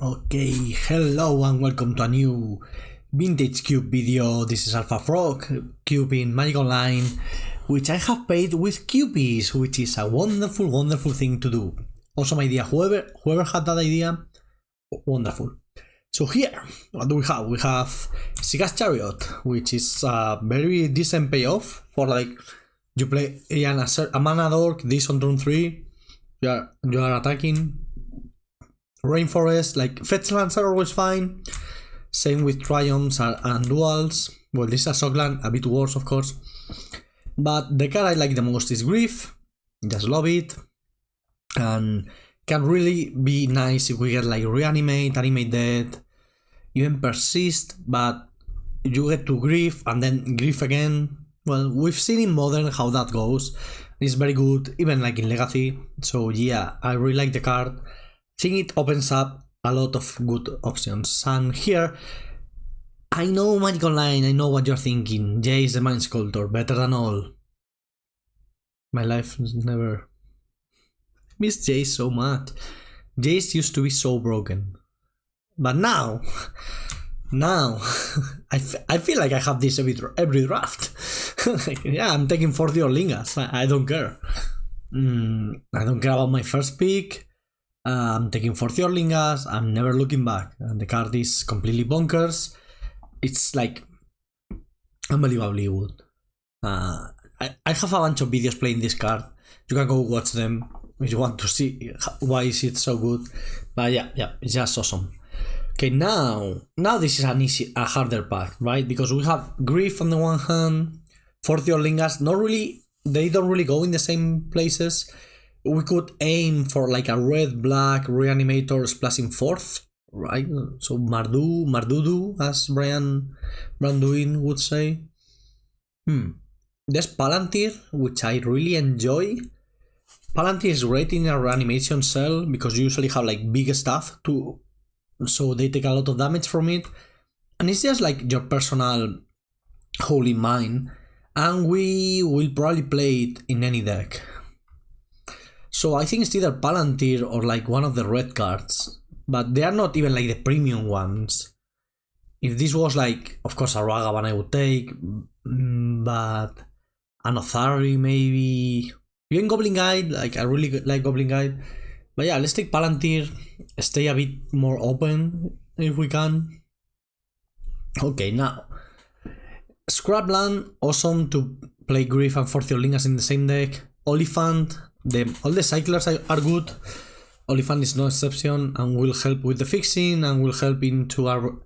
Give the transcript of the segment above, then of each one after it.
Okay, hello and welcome to a new Vintage Cube video. This is Alpha Frog Cube in Magic Online, which I have paid with Cubies, which is a wonderful thing to do. Awesome idea. Whoever had that idea, wonderful. So here, what do we have? We have Siga's Chariot, which is a very decent payoff for like you play a mana dork, this on turn 3, you are attacking. Rainforest, like fetch lands are always fine. Same with triumphs and duals. Well, this is a Shockland, a bit worse of course. But the card I like the most is Grief. Just love it. And can really be nice if we get like Reanimate, Animate Dead, even Persist, but you get to Grief and then Grief again. Well, we've seen in Modern how that goes. It's very good, even like in Legacy. So yeah, I really like the card. I think it opens up a lot of good options. And here, I know Magic Online, I know what you're thinking. Jace the Mind Sculptor, better than all. My life never... I miss Jace so much. Jace used to be so broken. But now, I feel like I have this every draft. Yeah, I'm taking 40 Orlingas, I don't care. I don't care about my first pick. I'm taking 40 Orlingas, I'm never looking back, and the card is completely bonkers. It's like unbelievably good. I have a bunch of videos playing this card. You can go watch them if you want to see why is it so good. But yeah, it's just awesome. Okay, now this is a harder pack, right? Because we have Grief on the one hand, 40 Orlingas. They don't really go in the same places. We could aim for like a red-black Reanimator splashing 4th, right? So Mardudu, as Brian Branduin would say. There's Palantir, which I really enjoy. Palantir is great in a reanimation cell because you usually have like big stuff so they take a lot of damage from it. And it's just like your personal holy mine. And we will probably play it in any deck. So I think it's either Palantir or like one of the red cards, but they are not even like the premium ones. If this was like, of course, a Ragavan I would take, but an Othari maybe, even Goblin Guide, like I really like Goblin Guide. But yeah, let's take Palantir, stay a bit more open if we can. Okay, now, Scrapland, awesome to play Grief and 40 Orlingas in the same deck. Oliphant. All the cyclers are good. Oliphant is no exception and will help with the fixing and will help to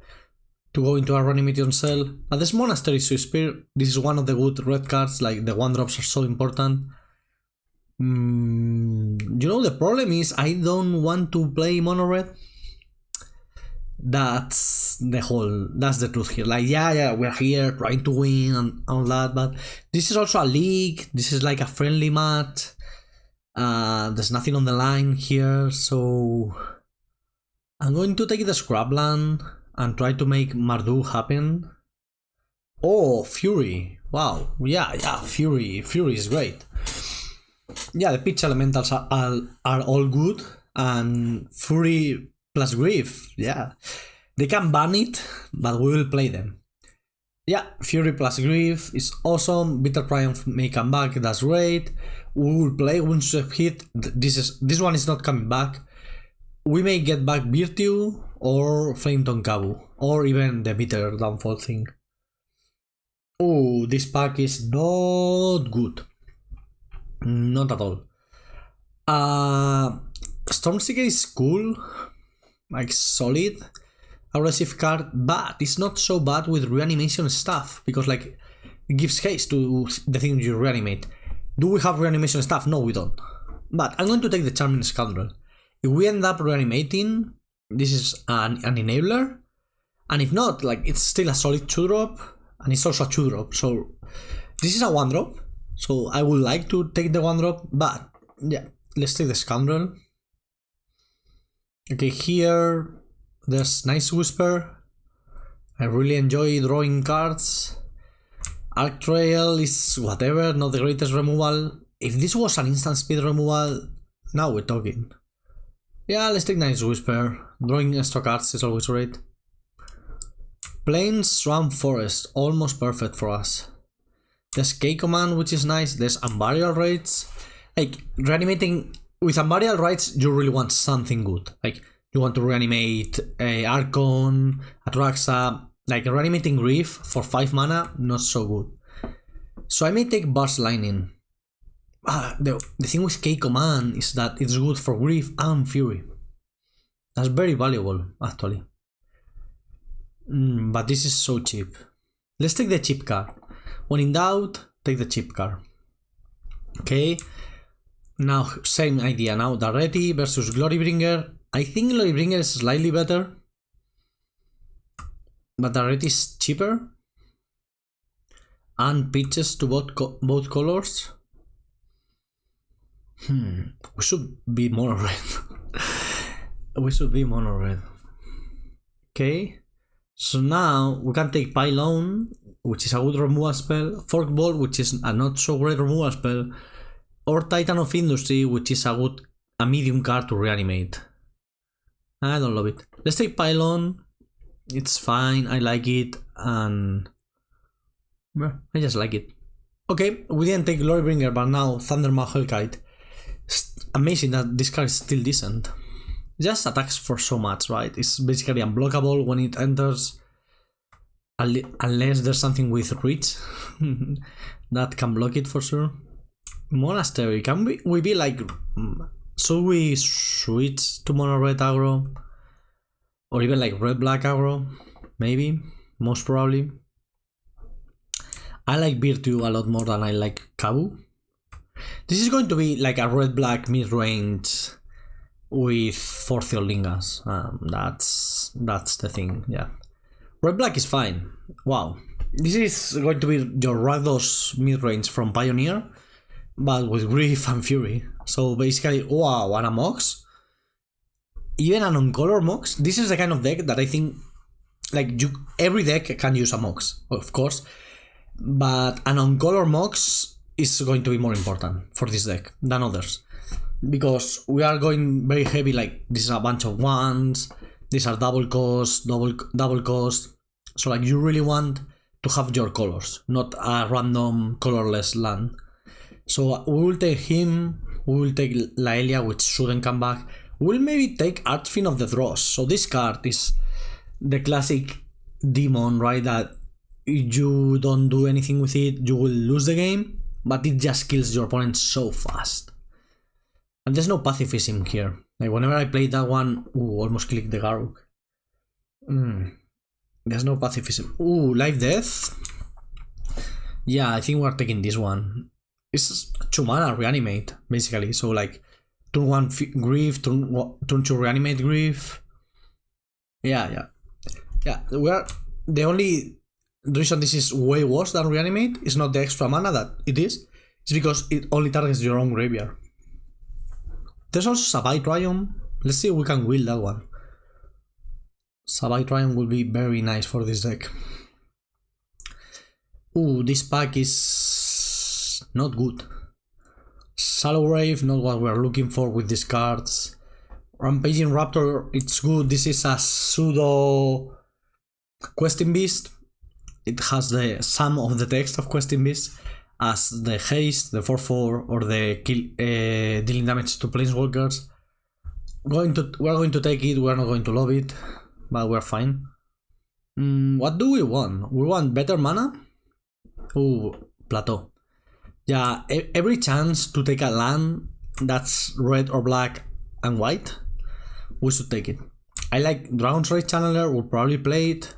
go into a reanimation cell. And this Monastery Spear, this is one of the good red cards, like the 1-drops are so important. You know, the problem is I don't want to play mono red. That's the truth here. Like, yeah, we're here trying to win and all that, but this is also a league. This is like a friendly match. There's nothing on the line here, so I'm going to take the Scrapland and try to make Mardu happen. Oh, Fury. Wow. Yeah, Fury is great. Yeah, the pitch elementals are all good, and Fury plus Grief, yeah. They can ban it, but we will play them. Yeah, Fury plus Grief is awesome. Bitter Triumph may come back, that's great. We will play Windswept Hit. This one is not coming back. We may get back Virtue or Flame Tonkabu, or even the Bitter Downfall thing. Oh, this pack is not good. Not at all. Stormseeker is cool, like solid, aggressive card, but it's not so bad with reanimation stuff because like it gives haste to the things you reanimate. Do we have reanimation stuff? No, we don't. But I'm going to take the Charming Scoundrel. If we end up reanimating, this is an enabler, and if not, like it's still a solid 2-drop, and it's also a 2-drop. So this is a 1-drop. So I would like to take the 1-drop, but yeah, let's take the Scoundrel. Okay, here there's Nice Whisper. I really enjoy drawing cards. Arc Trail is whatever, not the greatest removal. If this was an instant speed removal, now we're talking. Yeah, let's take Nice Whisper. Drawing extra cards is always great. Plains, Swamp, Forest, almost perfect for us. There's K command, which is nice. There's Unburial Raids. Like, reanimating with Unburial Raids, you really want something good. Like, you want to reanimate a Archon, Atraxa. Like, reanimating Grief for 5 mana, not so good. So I may take Burst Lightning. The thing with K command is that it's good for Grief and Fury. That's very valuable, actually. But this is so cheap. Let's take the cheap card. When in doubt, take the cheap card. Okay. Now, same idea now. Dareti versus Glorybringer. I think Glorybringer is slightly better. But Dareti is cheaper. And pitches to both colors. We should be mono red. We should be mono red. Okay. So now we can take Pylon, which is a good removal spell, Forkball, which is a not so great removal spell, or Titan of Industry, which is a medium card to reanimate. I don't love it. Let's take Pylon. It's fine, I like it, and I just like it. Okay, we didn't take Glorybringer, but now Thundermaw Hellkite. Amazing that this card is still decent. Just attacks for so much, right? It's basically unblockable when it enters, unless there's something with reach that can block it for sure. Monastery, can we be like, should we switch to mono red aggro? Or even like red black aggro? Maybe, most probably. I like Virtue a lot more than I like Kabu. This is going to be like a red black mid range with 4 Theolingas. That's the thing, yeah. Red black is fine. Wow. This is going to be your Rakdos mid-range from Pioneer, but with Grief and Fury. So basically, wow, and a Mox. Even an on-color Mox. This is the kind of deck that I think, like, every deck can use a Mox, of course. But an on-color Mox is going to be more important for this deck than others. Because we are going very heavy, like this is a bunch of ones, these are double cost. So like you really want to have your colors, not a random colorless land. So we will take him, we will take Laelia, which shouldn't come back. We'll maybe take Archfiend of the Dross. So this card is the classic demon, right? That you don't do anything with it, you will lose the game, but it just kills your opponent so fast. And there's no pacifism here. Like whenever I played that one, almost clicked the Garruk. There's no pacifism. Life Death. Yeah, I think we're taking this one. It's 2 mana reanimate, basically. So like turn 1 Grief, turn 2 reanimate Grief. Yeah. We are the only reason this is way worse than reanimate is not the extra mana that it is. It's because it only targets your own graveyard. There's also Sabai Triumph. Let's see if we can wheel that one. Sabai Triumph will be very nice for this deck. This pack is not good. Shallow Grave, not what we're looking for with these cards. Rampaging Raptor, it's good. This is a pseudo Questing Beast. It has some of the text of Questing Beast, as the haste, the 4/4, or the dealing damage to planeswalkers. We're going to take it, we're not going to love it, but we're fine. What do we want? We want better mana? Plateau. Yeah, every chance to take a land that's red or black and white, we should take it. I like Dragon's Rage Channeler, we'll probably play it.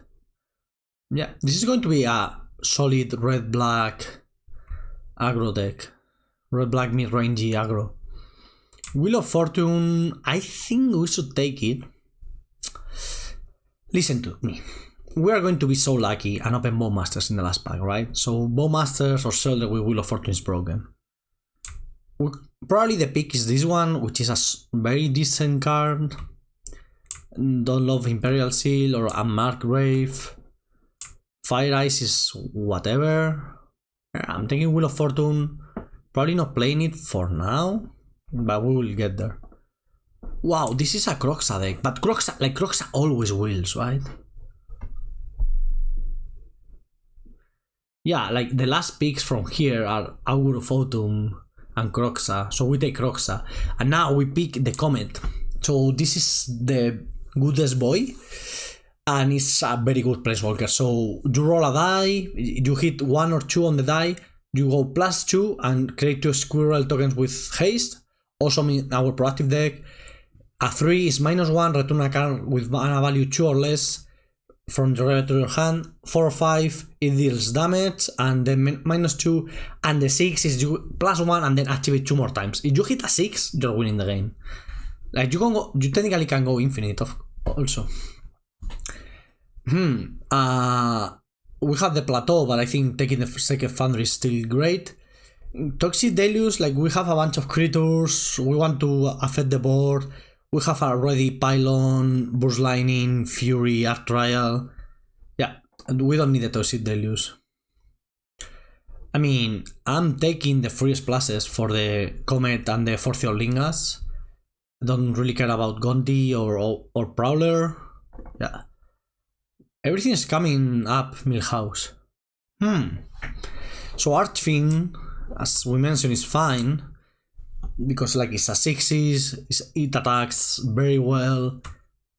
Yeah, this is going to be a solid red-black aggro deck. Red-black mid-rangey aggro. Wheel of Fortune, I think we should take it. Listen to me. We are going to be so lucky and open Bowmasters in the last pack, right? So Bowmasters or Zelda with Wheel of Fortune is broken. Probably the pick is this one, which is a very decent card. Don't love Imperial Seal or Unmarked Grave. Fire Ice is whatever. I'm taking Wheel of Fortune. Probably not playing it for now, but we will get there. Wow, this is a Croxa deck, but Croxa always wins, right? Yeah, like the last picks from here are Augur of Autumn and Croxa, so we take Croxa. And now we pick the Comet. So this is the goodest boy, and it's a very good planeswalker. So you roll a die, you hit 1 or 2 on the die, you go +2 and create 2 squirrel tokens with haste. Also in our proactive deck. A 3 is -1, return a card with mana value 2 or less from your graveyard to your hand. 4 or 5, it deals damage, and then -2, and the 6 is you +1 and then activate 2 more times. If you hit a 6, you're winning the game. Like you technically can go infinite also. We have the plateau, but I think taking the second foundry is still great. Toxic Deluge, like we have a bunch of creatures, we want to affect the board. We have already Pylon, Burst Lightning, Fury, Art Trial. Yeah, and we don't need the Toxic Deluge. I mean, I'm taking the free splashes for the Comet and the Forthior Lingas. I don't really care about Gondi or Prowler. Yeah. Everything is coming up Millhouse. So Archfiend, as we mentioned, is fine. Because like it's a 6s, it attacks very well,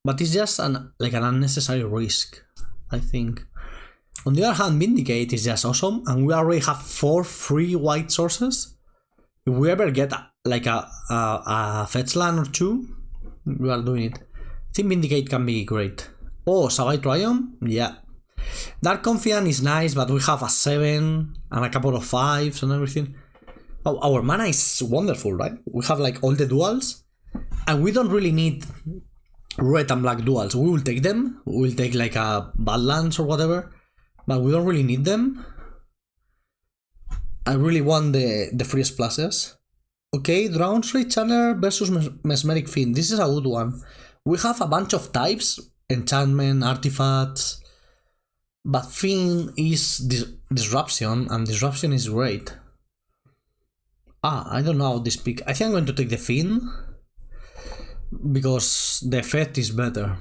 but it's just an unnecessary risk, I think. On the other hand, Vindicate is just awesome, and we already have 4 free white sources. If we ever get a fetch land or 2, we are doing it. I think Vindicate can be great. Oh, Savai Triumph? Yeah. Dark Confidant is nice, but we have a 7 and a couple of 5s and everything. Oh, our mana is wonderful, right? We have like all the duals, and we don't really need red and black duals. We will take them. We will take like a Badlands or whatever, but we don't really need them. I really want the free splashes. Okay, Drownstrike Channeler versus Mesmeric Fiend. This is a good one. We have a bunch of types, enchantment, artifacts, but Fiend is disruption, and disruption is great. I don't know how this pick. I think I'm going to take the Fiend because the effect is better.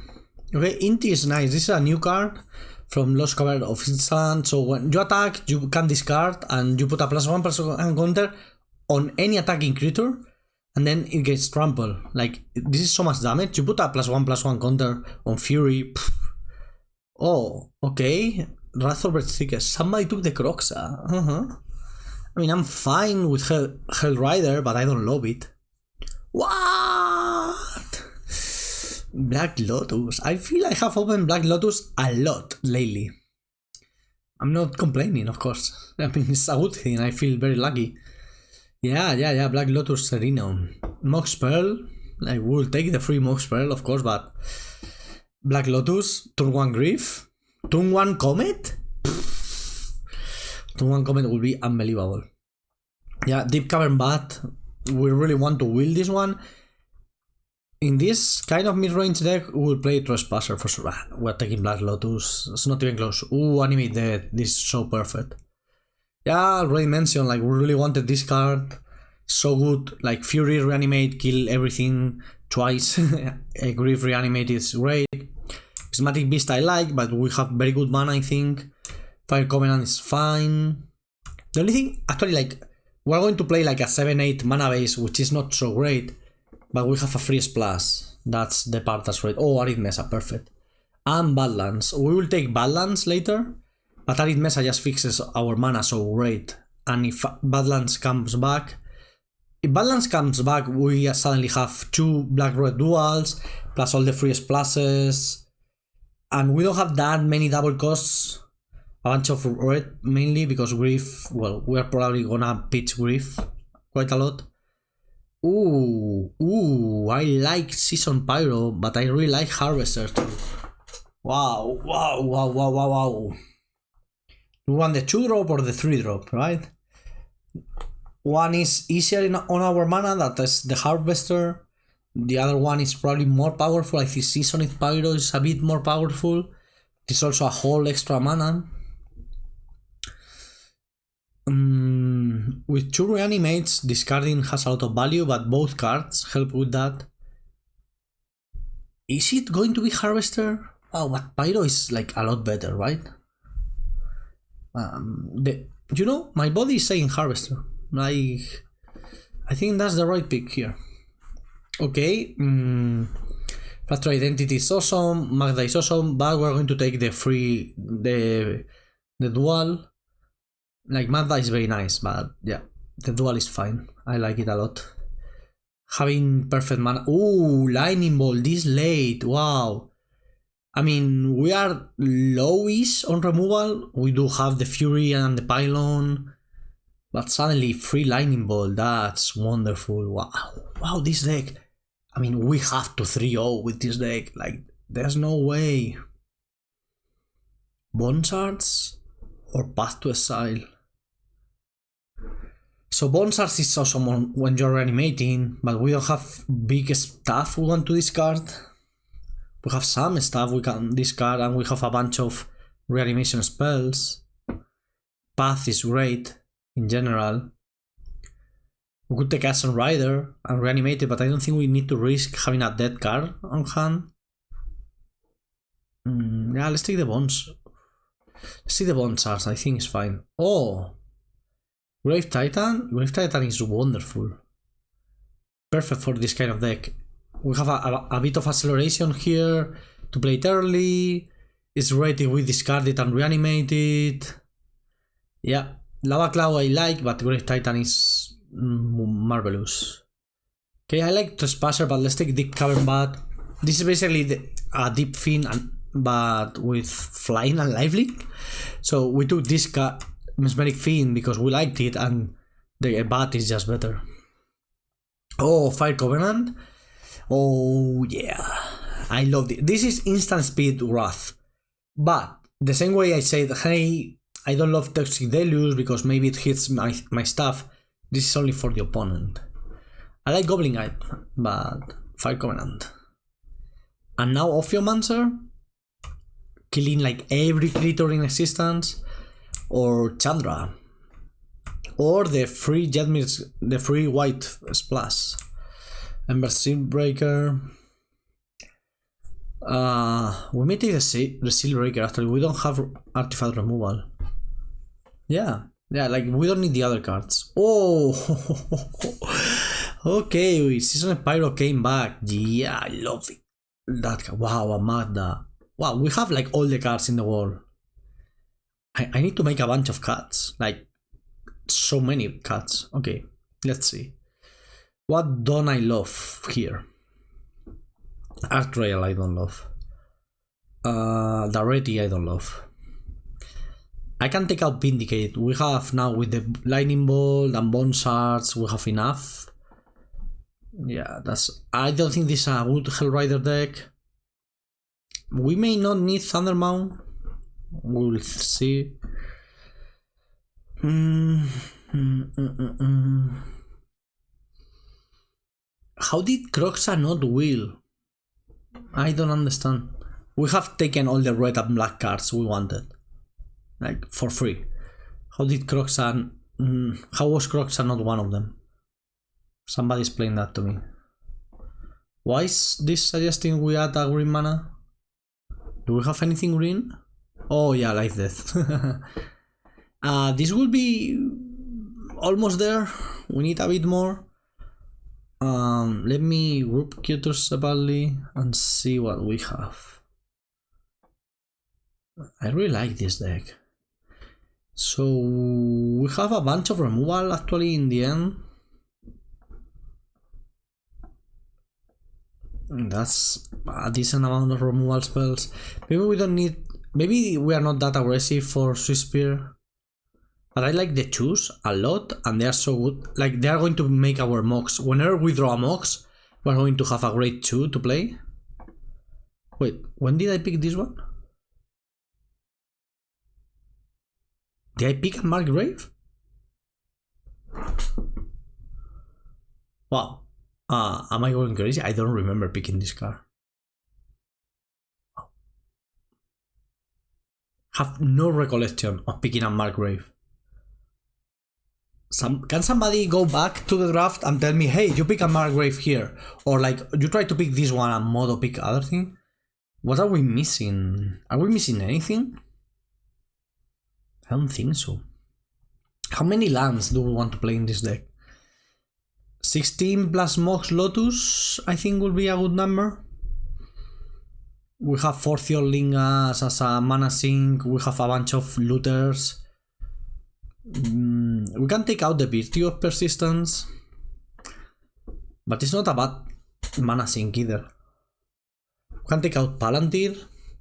Okay, Inti is nice. This is a new card from Lost Cavern of Instant. So when you attack, you can discard and you put a +1/+1 counter on any attacking creature, and then it gets trampled. Like this is so much damage. You put a +1/+1 counter on Fury. Pff. Oh, okay. Wrath of Thickest. Somebody took the Croxa. I mean, I'm fine with Hellrider, but I don't love it. What? Black Lotus. I feel I have opened Black Lotus a lot lately. I'm not complaining, of course. I mean, it's a good thing. I feel very lucky. Yeah. Black Lotus Sereno. Mox Pearl. Like, we'll take the free Mox Pearl, of course, but Black Lotus, turn 1 Grief, turn 1 Comet? Turn 1 Comet will be unbelievable. Yeah, Deep Cavern Bat. We really want to wheel this one. In this kind of mid-range deck, we will play Trespasser for sure. We're taking Black Lotus. It's not even close. Ooh, Animate Dead. This is so perfect. Yeah, I already mentioned, like, we really wanted this card. So good. Like, Fury Reanimate, kill everything twice. Grief Reanimate is great. Prismatic Beast I like, but we have very good mana, I think. Fire Covenant is fine. The only thing, actually, like, we're going to play like a 7-8 mana base, which is not so great, but we have a free splash. That's the part that's great. Oh, Arid Mesa, perfect. And Badlands. We will take Badlands later, but Arid Mesa just fixes our mana so great. And if Badlands comes back, we suddenly have 2 black-red duals, plus all the free splashes, and we don't have that many double costs. A bunch of red, mainly because Grief, well, we're probably gonna pitch Grief quite a lot. Ooh, I like Season Pyro, but I really like Harvester too. Wow. We want the 2-drop or the 3-drop, right? One is easier on our mana, that is the Harvester. The other one is probably more powerful. I think Seasoned Pyro is a bit more powerful. It's also a whole extra mana. With 2 reanimates, discarding has a lot of value, but both cards help with that. Is it going to be Harvester? Oh, but Pyro is like a lot better, right? You know, my body is saying Harvester. I think that's the right pick here. Okay, Factor Identity is awesome, Magda is awesome, but we're going to take the dual. Like, Magda is very nice, but yeah, the dual is fine. I like it a lot. Having perfect mana. Ooh, Lightning Bolt this late, wow. I mean, we are lowish on removal. We do have the Fury and the Pylon, but suddenly free Lightning Bolt, that's wonderful. Wow, wow, this deck. I mean, we have to 3-0 with this deck. Like, there's no way. Bone Shards or Path to Exile? So Bone Shards is awesome when you're reanimating, but we don't have big stuff we want to discard. We have some stuff we can discard, and we have a bunch of reanimation spells. Path is great in general. We could take Aston Rider and reanimate it, but I don't think we need to risk having a dead card on hand. Yeah, let's take the Bones. Let's see the Bone Shards, I think it's fine. Oh! Grave Titan? Grave Titan is wonderful. Perfect for this kind of deck. We have a bit of acceleration here to play it early. It's great if we discard it and reanimate it. Yeah, Lava Cloud I like, but Grave Titan is marvelous. Okay, I like Trespasser, but let's take Deep Cavern Bat. This is basically a Deep Fin, but with flying and lifelink. So we took this Mesmeric Fin because we liked it, and the Bat is just better. Oh, Fire Covenant. Oh yeah, I love it. This is instant speed Wrath, but the same way I said, hey, I don't love Toxic Deluge because maybe it hits my stuff. This is only for the opponent. I like Goblin Guide, but Fire Covenant. And now Ophiomancer, killing like every creature in existence, or Chandra, or the free Jetmir, the free white splash. Ember Sealbreaker. We may take the Sealbreaker after we don't have artifact removal. Yeah, like we don't need the other cards. Oh, okay, Season of Pyro came back. Yeah, I love it. That, wow, a Magda. Wow, we have like all the cards in the world. I need to make a bunch of cards, like so many cards. Okay, let's see. What don't I love here? Art Trail I don't love. Dareti I don't love. I can take out Vindicate. We have now with the Lightning Bolt and Bone Shards, we have enough. Yeah, that's. I don't think this is a good Hellrider deck. We may not need Thundermount. We'll see. How did Croxa not wheel? I don't understand. We have taken all the red and black cards we wanted, like for free. How did Croxa? How was Croxa not one of them? Somebody explain that to me. Why is this suggesting we add a green mana? Do we have anything green? Oh yeah, Life Death. This will be almost there. We need a bit more. Let me group Cutters separately and see what we have. I really like this deck. So we have a bunch of removal actually in the end. That's a decent amount of removal spells. Maybe we don't need. Maybe we are not that aggressive for Swiss Spear. But I like the Choose a lot, and they are so good. Like, they are going to make our Mox. Whenever we draw a Mox, we're going to have a great 2 to play. Wait, when did I pick this one? Did I pick a Margrave? Wow. Am I going crazy? I don't remember picking this card. Have no recollection of picking a Margrave. Can somebody go back to the draft and tell me, hey, you pick a Margrave here, or like you try to pick this one and Modo pick other thing? What are we missing? Are we missing anything? I don't think so. How many lands do we want to play in this deck? 16 plus Mox Lotus, I think will be a good number. We have 4 Theorlingas as a mana sink, we have a bunch of looters. We can take out the Virtue of Persistence, but it's not a bad mana sink either. We can take out Palantir,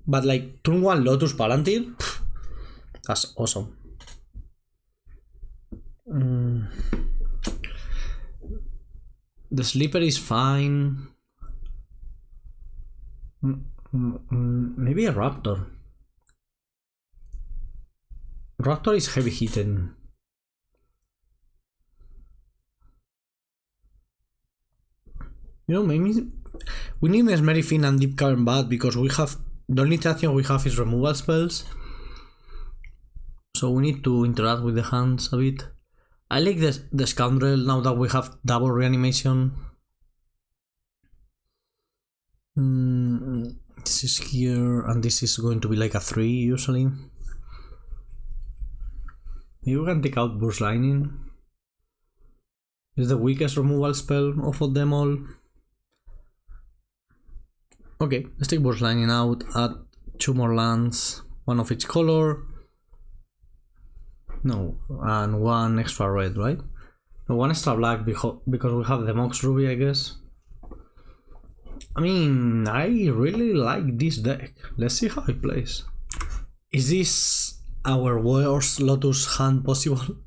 but like turn 1 Lotus Palantir, that's awesome. The Sleeper is fine. Maybe a Raptor. Raptor is heavy hitting. You know, maybe we need Mesmeric Fiend and Deep Cavern Bat because we have the only interaction we have is removal spells. So we need to interact with the hands a bit. I like the Scoundrel now that we have double reanimation. This is here, and this is going to be like a 3 usually. You can take out Burst Lightning. It's the weakest removal spell of them all. Okay, let's take Burst Lightning out, add 2 more lands, 1 of each color. No, and 1 extra red, right? No, 1 extra black because we have the Mox Ruby, I guess. I mean, I really like this deck. Let's see how it plays. Is this our worst Lotus hand possible?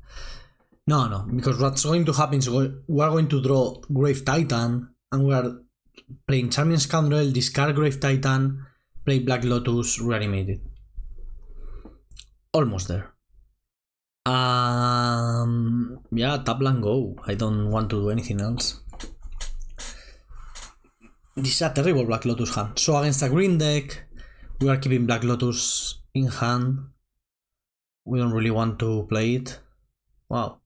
No, because what's going to happen is we are going to draw Grave Titan, and we are playing Charming Scoundrel, discard Grave Titan, play Black Lotus, reanimated. Almost there. Yeah, tap and go. I don't want to do anything else. This is a terrible Black Lotus hand. So against a green deck, we are keeping Black Lotus in hand. We don't really want to play it. Wow.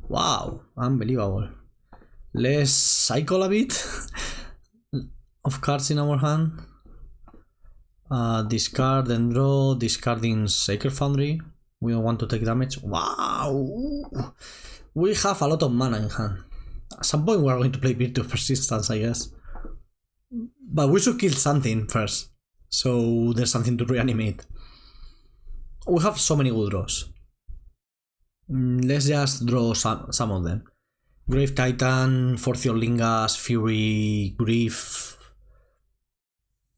Wow, unbelievable. Let's cycle a bit of cards in our hand. Discard and draw, discarding Sacred Foundry. We don't want to take damage. Wow! We have a lot of mana in hand. At some point we are going to play Virtue of Persistence, I guess. But we should kill something first, so there's something to reanimate. We have so many good draws. Let's just draw some of them. Grave Titan, 4 Theorlingas, Fury, Grief.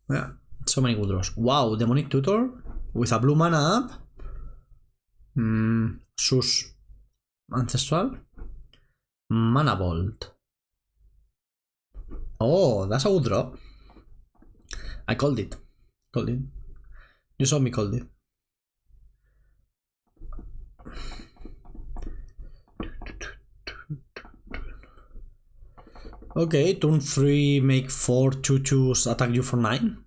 Yeah, so many good draws. Wow, Demonic Tutor with a blue mana up. Sus Ancestral. Mana Bolt. Oh, that's a good draw. I called it. You saw me called it. Okay, turn 3, make 4 2/2s, attack you for 9.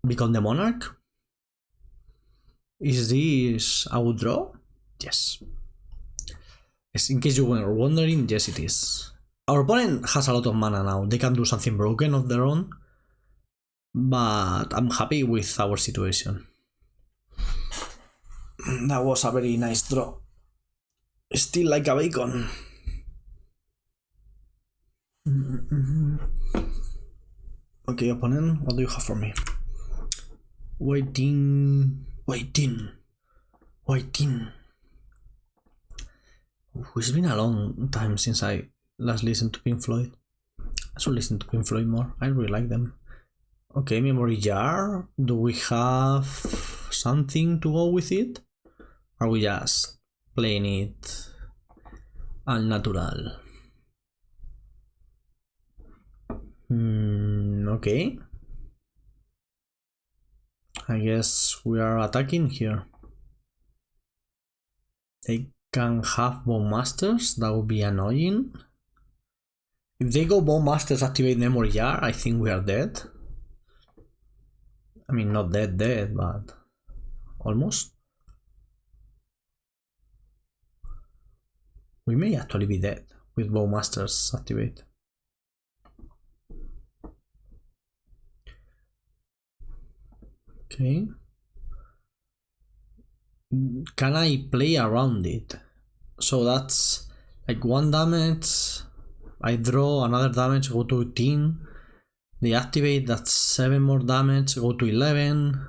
Become the Monarch. Is this a good draw? Yes. In case you were wondering, yes it is. Our opponent has a lot of mana now. They can do something broken of their own. But I'm happy with our situation. That was a very nice draw. Still like a bacon. Okay, opponent, what do you have for me? Waiting. It's been a long time since I last listened to Pink Floyd. I should listen to Pink Floyd more. I really like them. Okay, Memory Jar. Do we have something to go with it? Or are we just playing it al natural? Okay. I guess we are attacking here. They can have Bone Masters, that would be annoying. If they go Bone Masters, activate Memory Jar, I think we are dead. I mean, not dead, but almost. We may actually be dead with Bowmasters activate. Okay. Can I play around it? So that's like 1 damage. I draw another damage, go to 18. They activate, that's 7 more damage, go to 11.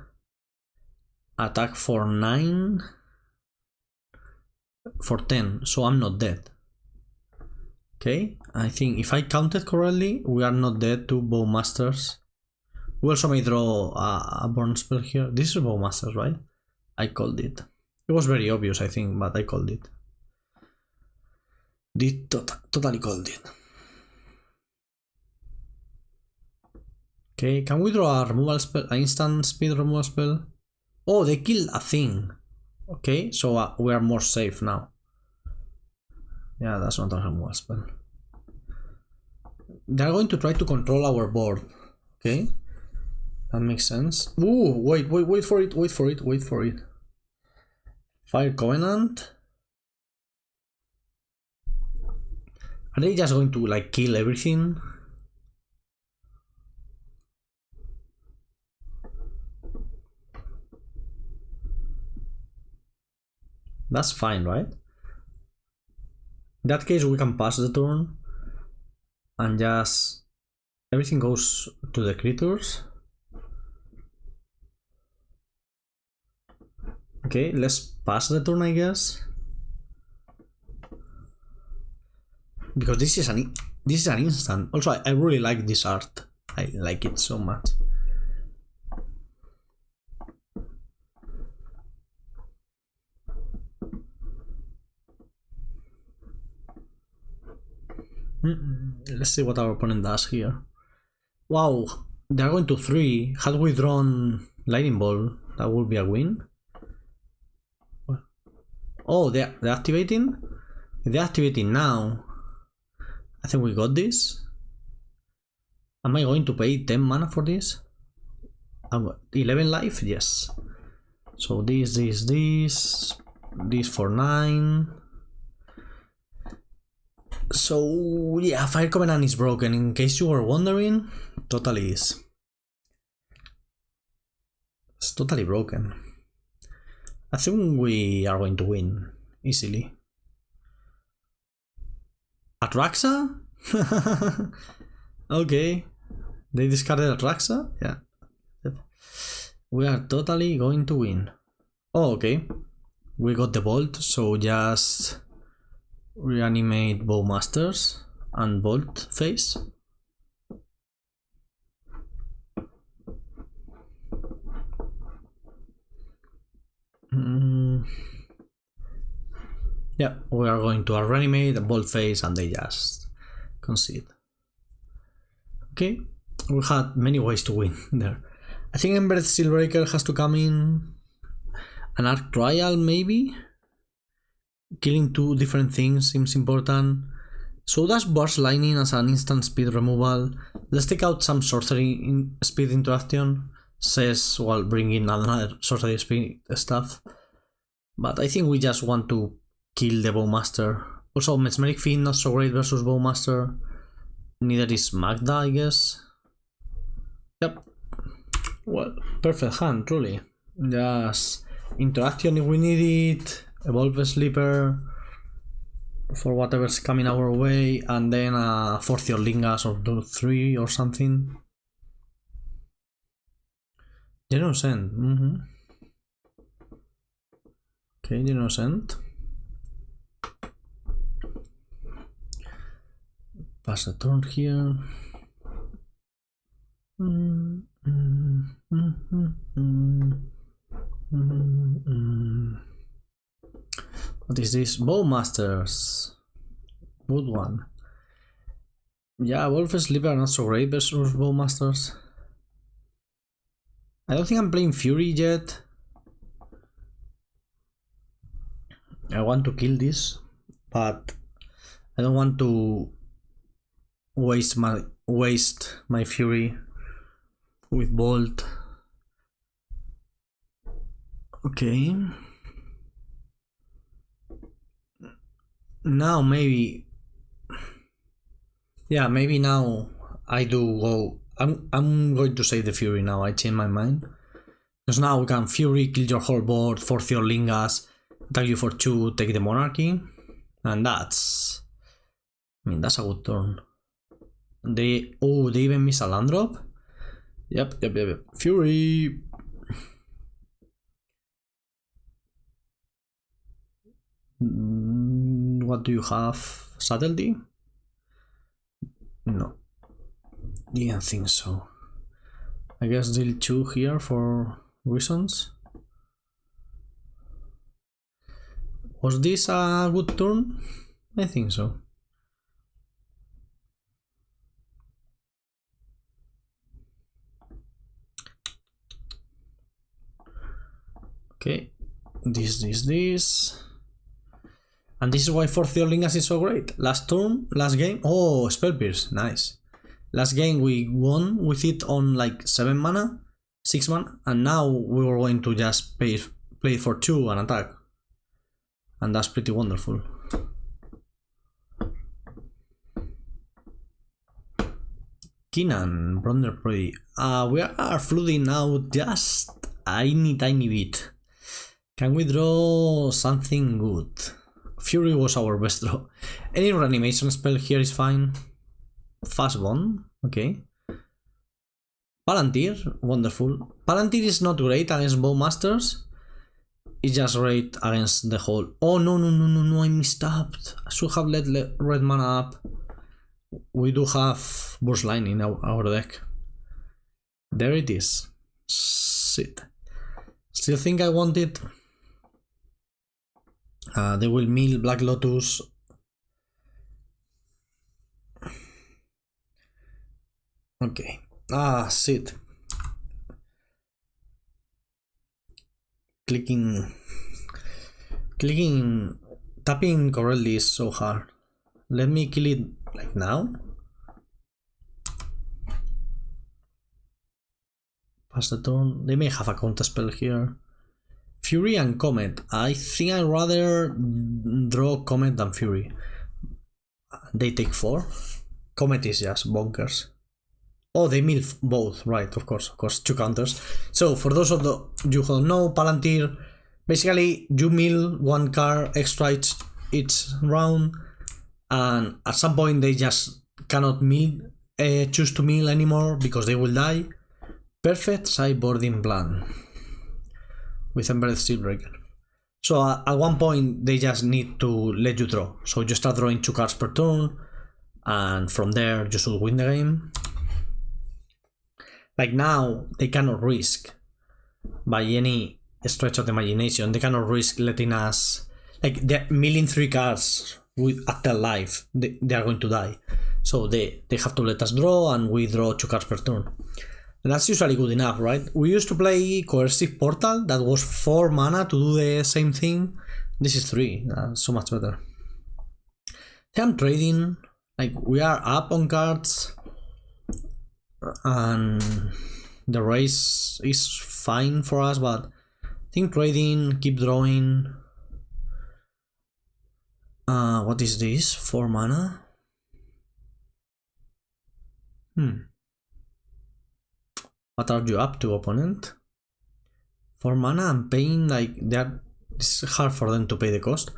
Attack for 9. For 10, so I'm not dead. Okay, I think if I counted correctly, we are not dead to Bowmasters. We also may draw a burn spell here. This is Bowmasters, right? I called it. It was very obvious, I think, but I called it. Totally called it. Okay, can we draw a removal spell, an instant speed removal spell? Oh, they killed a thing. Okay, so we are more safe now. Yeah, that's not a removal spell. They're going to try to control our board. Okay, that makes sense. Ooh, wait for it. Fire Covenant. Are they just going to like kill everything? That's fine, right? In that case, we can pass the turn and just everything goes to the creatures. Okay, let's pass the turn, I guess, because this is an instant. Also, I really like this art. I like it so much. Let's see what our opponent does here. Wow, they're going to 3. Had we drawn Lightning Ball, that would be a win. Oh, they're activating? If they're activating now, I think we got this. Am I going to pay 10 mana for this? 11 life? Yes. So this for 9. So yeah, Fire Covenant is broken, in case you were wondering. Totally is. It's totally broken. I think we are going to win easily. Atraxa? Okay. They discarded Atraxa? Yeah. We are totally going to win. Oh, okay. We got the Bolt, so just reanimate Bowmasters and Bolt face. Yeah, we are going to reanimate a Bolt face and they just concede. Okay, we had many ways to win there. I think Embered Steelbreaker has to come in. An Arc Trial, maybe? Killing 2 different things seems important. So does Burst Lightning as an instant speed removal. Let's take out some sorcery speed interaction. Says while bringing another sorcery speed stuff. But I think we just want to kill the Bowmaster. Also, Mesmeric Fiend not so great versus Bowmaster. Neither is Magda, I guess. Yep. Well, perfect hand, truly. Just interaction if we need it. Evolve Sleeper for whatever's coming our way, and then a Fourth Your Lingas or do 3 or something. Generous End. Okay, Generous End. Pass the turn here. What is this? Bowmasters. Good one. Yeah, Wolf Sleeper not so great versus Bowmasters. I don't think I'm playing Fury yet. I want to kill this, but I don't want to waste my Fury with Bolt. Okay. now maybe, yeah, maybe now I do go. I'm going to say the Fury now. I change my mind because now we can Fury, kill your whole board, force your Lingas, attack you for 2, take the Monarchy, and that's. I mean, that's a good turn. They even miss a land drop. Yep. Fury. What do you have? Subtlety? No. Didn't think so. I guess deal 2 here for reasons. Was this a good turn? I think so. Okay, this. And this is why Fourth Year Lingas is so great. Last turn, last game. Oh, Spell Pierce, nice. Last game we won with it on like 7 mana, 6 mana, and now we were going to just play for 2 and attack. And that's pretty wonderful. Keenan, Brunder Prey. We are flooding out just a tiny bit. Can we draw something good? Fury was our best draw. Any reanimation spell here is fine. Fast Bond, okay. Palantir, wonderful. Palantir is not great against Bowmasters. It's just great against the whole. Oh no, I missed up. I should have let red mana up. We do have Burst Line in our deck. There it is. Shit. Still think I want it. They will mill Black Lotus. Okay. Shit. Tapping correctly is so hard. Let me kill it like now. Pass the turn. They may have a counter spell here. Fury and Comet. I think I'd rather draw Comet than Fury. They take 4. Comet is just bonkers. Oh, they mill both, right? Of course, 2 counters. So for those of you who don't know, Palantir, basically you mill 1 card extra each round, and at some point they just cannot choose to mill anymore because they will die. Perfect sideboarding plan with Embedded Steelbreaker. So at one point they just need to let you draw. So you start drawing 2 cards per turn, and from there you should win the game. Like now, they cannot risk, by any stretch of the imagination, they cannot risk letting us, like they're milling 3 cards at their life, they are going to die. So they have to let us draw, and we draw 2 cards per turn. And that's usually good enough, right? We used to play Coercive Portal, that was 4 mana to do the same thing. This is 3, so much better. I'm trading, like we are up on cards, and the race is fine for us, but I think trading, keep drawing. What is this? 4 mana? What are you up to, opponent? 4 mana, I'm paying like that. It's hard for them to pay the cost.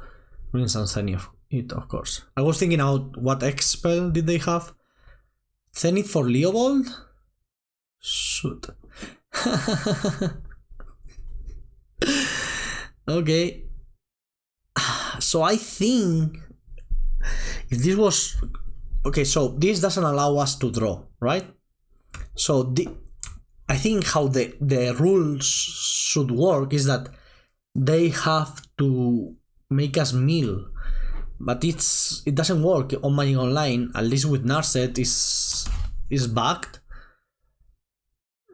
Brings any of it, of course. I was thinking out what X spell did they have? Zenith for Leovold? Shoot. Okay. So I think if this was okay, so this doesn't allow us to draw, right? So I think how the rules should work is that they have to make us mill, but it doesn't work on Magic Online, at least with Narset is bugged,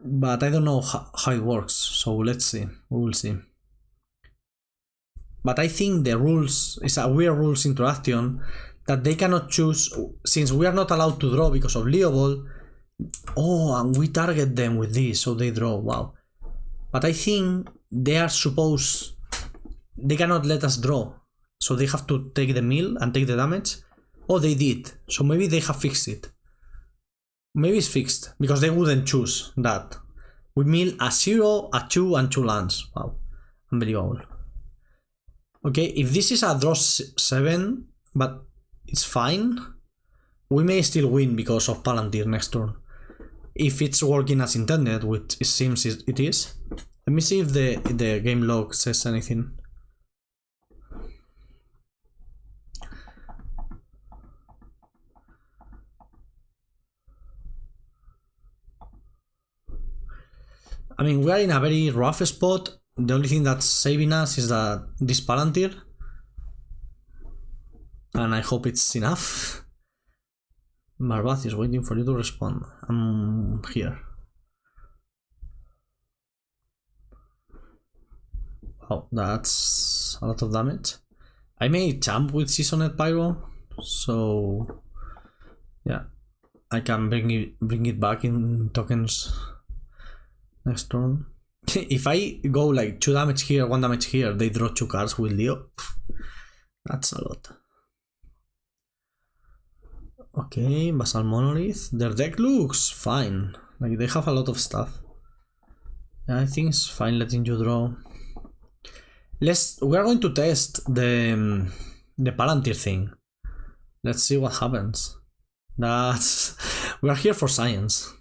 but I don't know how it works, so let's see, we will see. But I think the rules is a weird rules interaction that they cannot choose, since we are not allowed to draw because of Leovold. Oh, and we target them with this, so they draw. Wow. But I think they are supposed, they cannot let us draw. so they have to take the mill and take the damage. Oh, they did. So maybe they have fixed it. Maybe it's fixed, because they wouldn't choose that. We mill a 0, a 2, and 2 lands. Wow. Unbelievable. Okay, if this is a draw 7, but it's fine, we may still win because of Palantir next turn. If it's working as intended, which it seems it is. Let me see if the game log says anything. I mean, we are in a very rough spot. The only thing that's saving us is that this Palantir. And I hope it's enough. Marbath is waiting for you to respond. I'm here. Oh, that's a lot of damage. I may jump with Seasoned Pyro, so yeah, I can bring it back in tokens next turn. If I go like 2 damage here, 1 damage here, they draw 2 cards with Leo. That's a lot. Okay, Basal Monolith. Their deck looks fine. Like, they have a lot of stuff. Yeah, I think it's fine letting you draw. We are going to test the Palantir thing. Let's see what happens. We are here for science.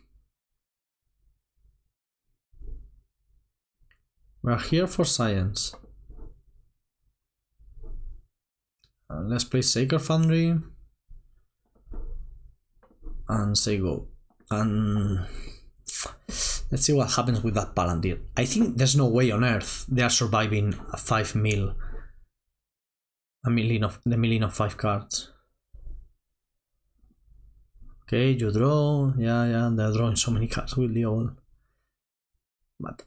We are here for science. Let's play Sacred Foundry and say go. And let's see what happens with that Palantir. I think there's no way on earth they are surviving a 5 mil. The milling of 5 cards. Okay, you draw. Yeah, they're drawing so many cards with Leo. But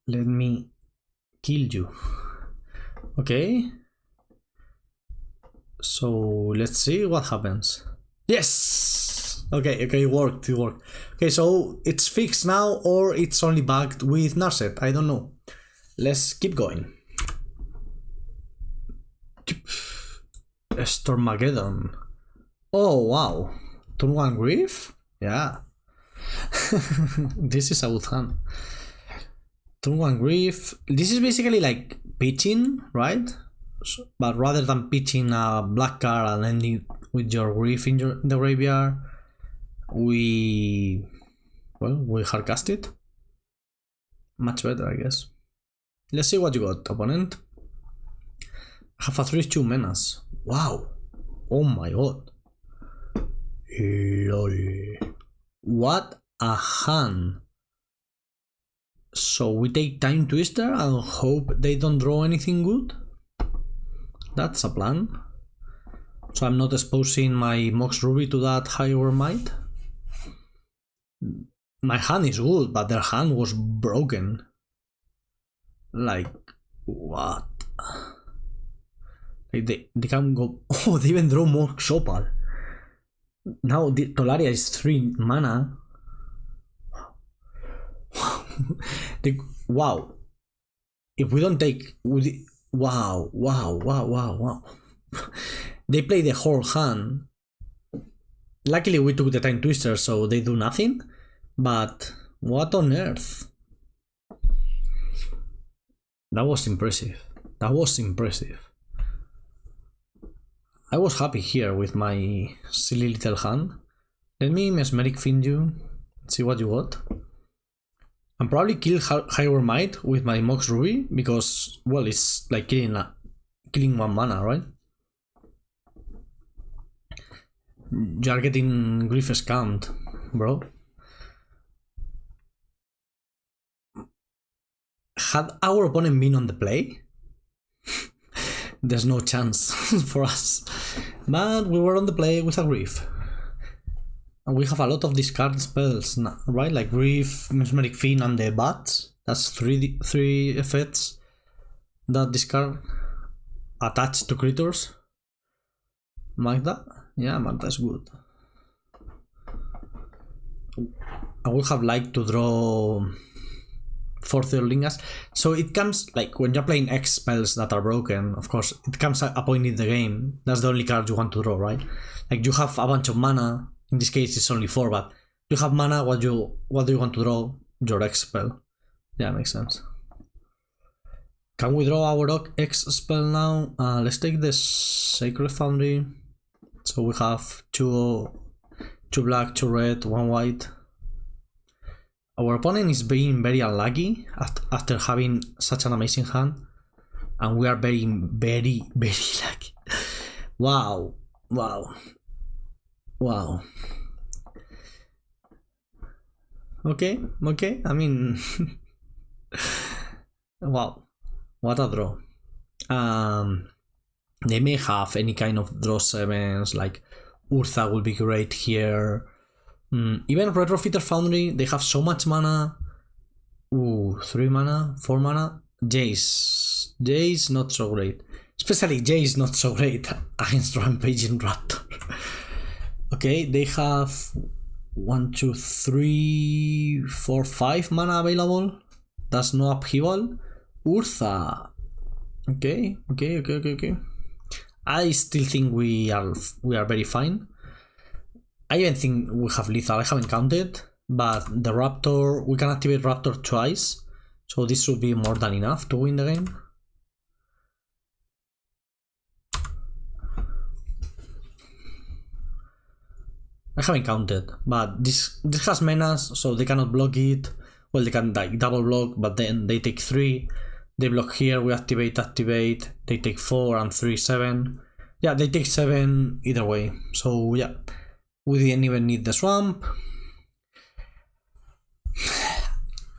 let me kill you. Okay. So let's see what happens. Yes! Okay, it worked. Okay, so it's fixed now, or it's only bugged with Narset. I don't know. Let's keep going. Stormageddon. Oh, wow. Turn 1 Grief? Yeah. This is a good hand. Turn 1 Grief. This is basically like pitching, right? But rather than pitching a black card and ending with your Grief in the graveyard, we hardcast it. Much better, I guess. Let's see what you got, opponent. I have a 3/2 menace. Wow. Oh my god. Lol. What a hand. So we take Time Twister and hope they don't draw anything good? That's a plan. So I'm not exposing my Mox Ruby to that Higher Might? My hand is good, but their hand was broken. Like, what? Like they can go... Oh, they even draw Mox Opal. Now the Tolaria is 3 mana. Wow. If we don't take... Wow. They play the whole hand. Luckily we took the Time Twister, so they do nothing. But what on earth? That was impressive. I was happy here with my silly little hand. Let me Mesmeric Fiend you. See what you got. And probably kill Higher Might with my Mox Ruby, because, well, it's like killing 1 mana, right? You are getting Grief scammed, bro. Had our opponent been on the play, there's no chance for us. But we were on the play with a Grief. And we have a lot of discard spells, right? Like Grief, Mesmeric Fiend, and the Bats. That's three effects that discard attached to creatures. Magda? Yeah, Magda is good. I would have liked to draw fourth your Lingas. So it comes like when you're playing X spells that are broken, of course, it comes a point in the game. That's the only card you want to draw, right? Like you have a bunch of mana. In this case, it's only 4, but you have mana. What do you want to draw? Your X spell. Yeah, makes sense. Can we draw our X spell now? Let's take the Sacred Foundry. So we have two black, 2 red, 1 white. Our opponent is being very unlucky after having such an amazing hand, and we are very, very, very lucky. Wow. Okay. I mean, wow, what a draw. They may have any kind of draw 7s, like Urza will be great here. Even Retrofitter Foundry, they have so much mana. 3 mana, 4 mana. Jace not so great. Especially Jace not so great against Rampaging Raptor. Okay, they have 1, 2, 3, 4, 5 mana available. That's no upheaval. Urza. Okay. I still think we are very fine. I even think we have lethal. I haven't counted, but the Raptor, we can activate Raptor twice, so this should be more than enough to win the game. I haven't counted, but this has menace, so they cannot block it. Well, they can like double block, but then they take 3. They block here, we activate. They take 4 and 3, 7. Yeah, they take 7 either way. So yeah, we didn't even need the swamp.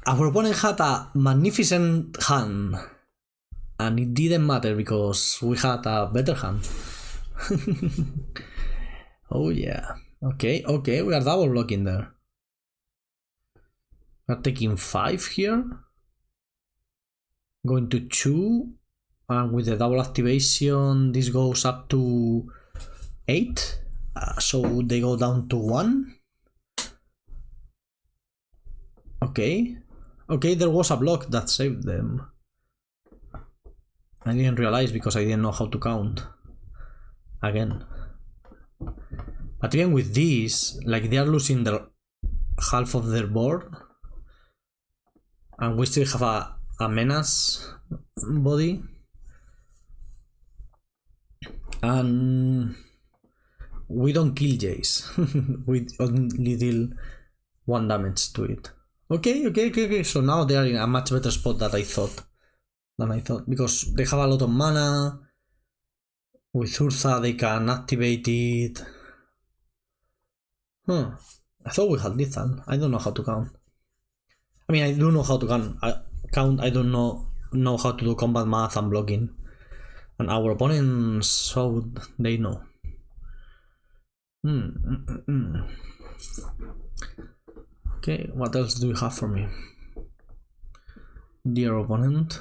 Our opponent had a magnificent hand, and it didn't matter because we had a better hand. Oh yeah. Okay, we are double blocking there. We're taking 5 here. Going to 2. And with the double activation, this goes up to 8. So they go down to 1. Okay, there was a block that saved them. I didn't realize because I didn't know how to count again. But even with this, like they are losing the half of their board, and we still have a menace body, and we don't kill Jace. We only deal 1 damage to it. Okay. So now they are in a much better spot than I thought. Because they have a lot of mana. With Urza they can activate it. I thought we had lethal. I don't know how to count. I mean, I do know how to count. I don't know how to do combat math and blocking. And our opponents, so they know. Okay, what else do you have for me, dear opponent?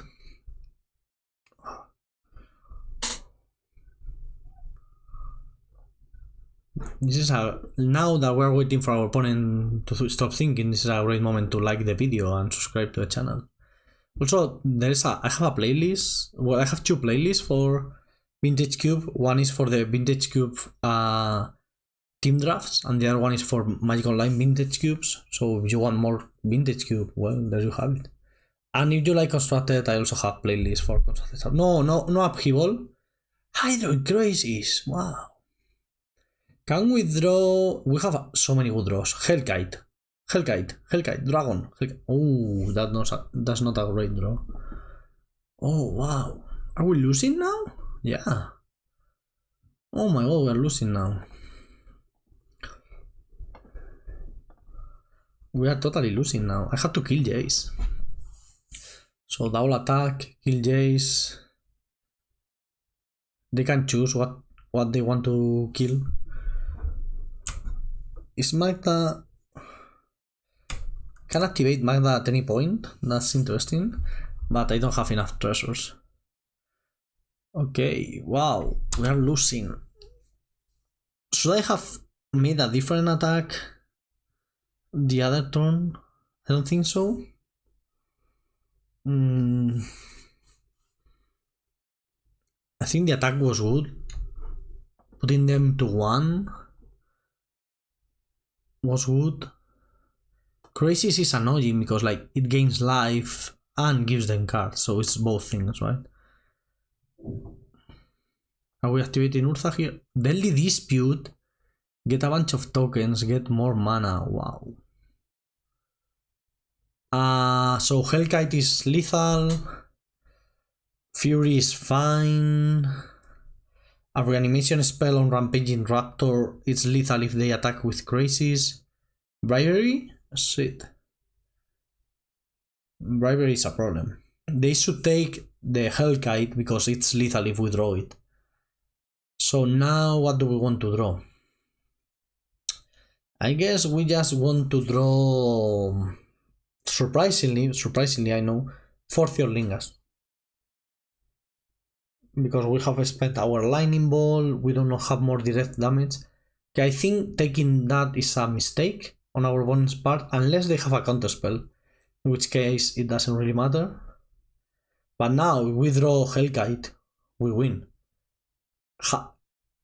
This is now that we're waiting for our opponent to stop thinking, this is a great moment to like the video and subscribe to the channel. Also, I have a playlist. Well, I have 2 playlists for vintagecube. One is for the vintagecube team drafts, and the other one is for Magic Online vintagecubes. So if you want more vintagecube, well, there you have it. And if you like constructed, I also have playlists for constructed. No upheaval. Hydro Crisis. Wow. Can we draw? We have so many good draws. Hellkite, Dragon. Oh, that's not a great draw. Oh wow. Are we losing now? Yeah. Oh my god, we're losing now. We are totally losing now. I have to kill Jace. So double attack, kill Jace. They can choose what they want to kill. Is Magda... Can activate Magda at any point. That's interesting. But I don't have enough treasures. Okay, wow. We are losing. Should I have made a different attack the other turn? I don't think so. I think the attack was good. Putting them to 1 was good. Crisis is annoying because like it gains life and gives them cards, so it's both things, right? Are we activating Urza here? Deadly Dispute. Get a bunch of tokens, get more mana. Wow. So Hellkite is lethal. Fury is fine. A reanimation spell on Rampaging Raptor is lethal if they attack with Crisis. Bribery? Shit. Bribery is a problem. They should take the Hellkite because it's lethal if we draw it. So now what do we want to draw? I guess we just want to draw, surprisingly I know, 4th Lingas. Because we have spent our lightning ball, we don't have more direct damage. Okay, I think taking that is a mistake on our opponent's part, unless they have a counterspell, in which case it doesn't really matter. But now, if we draw Hellkite, we win.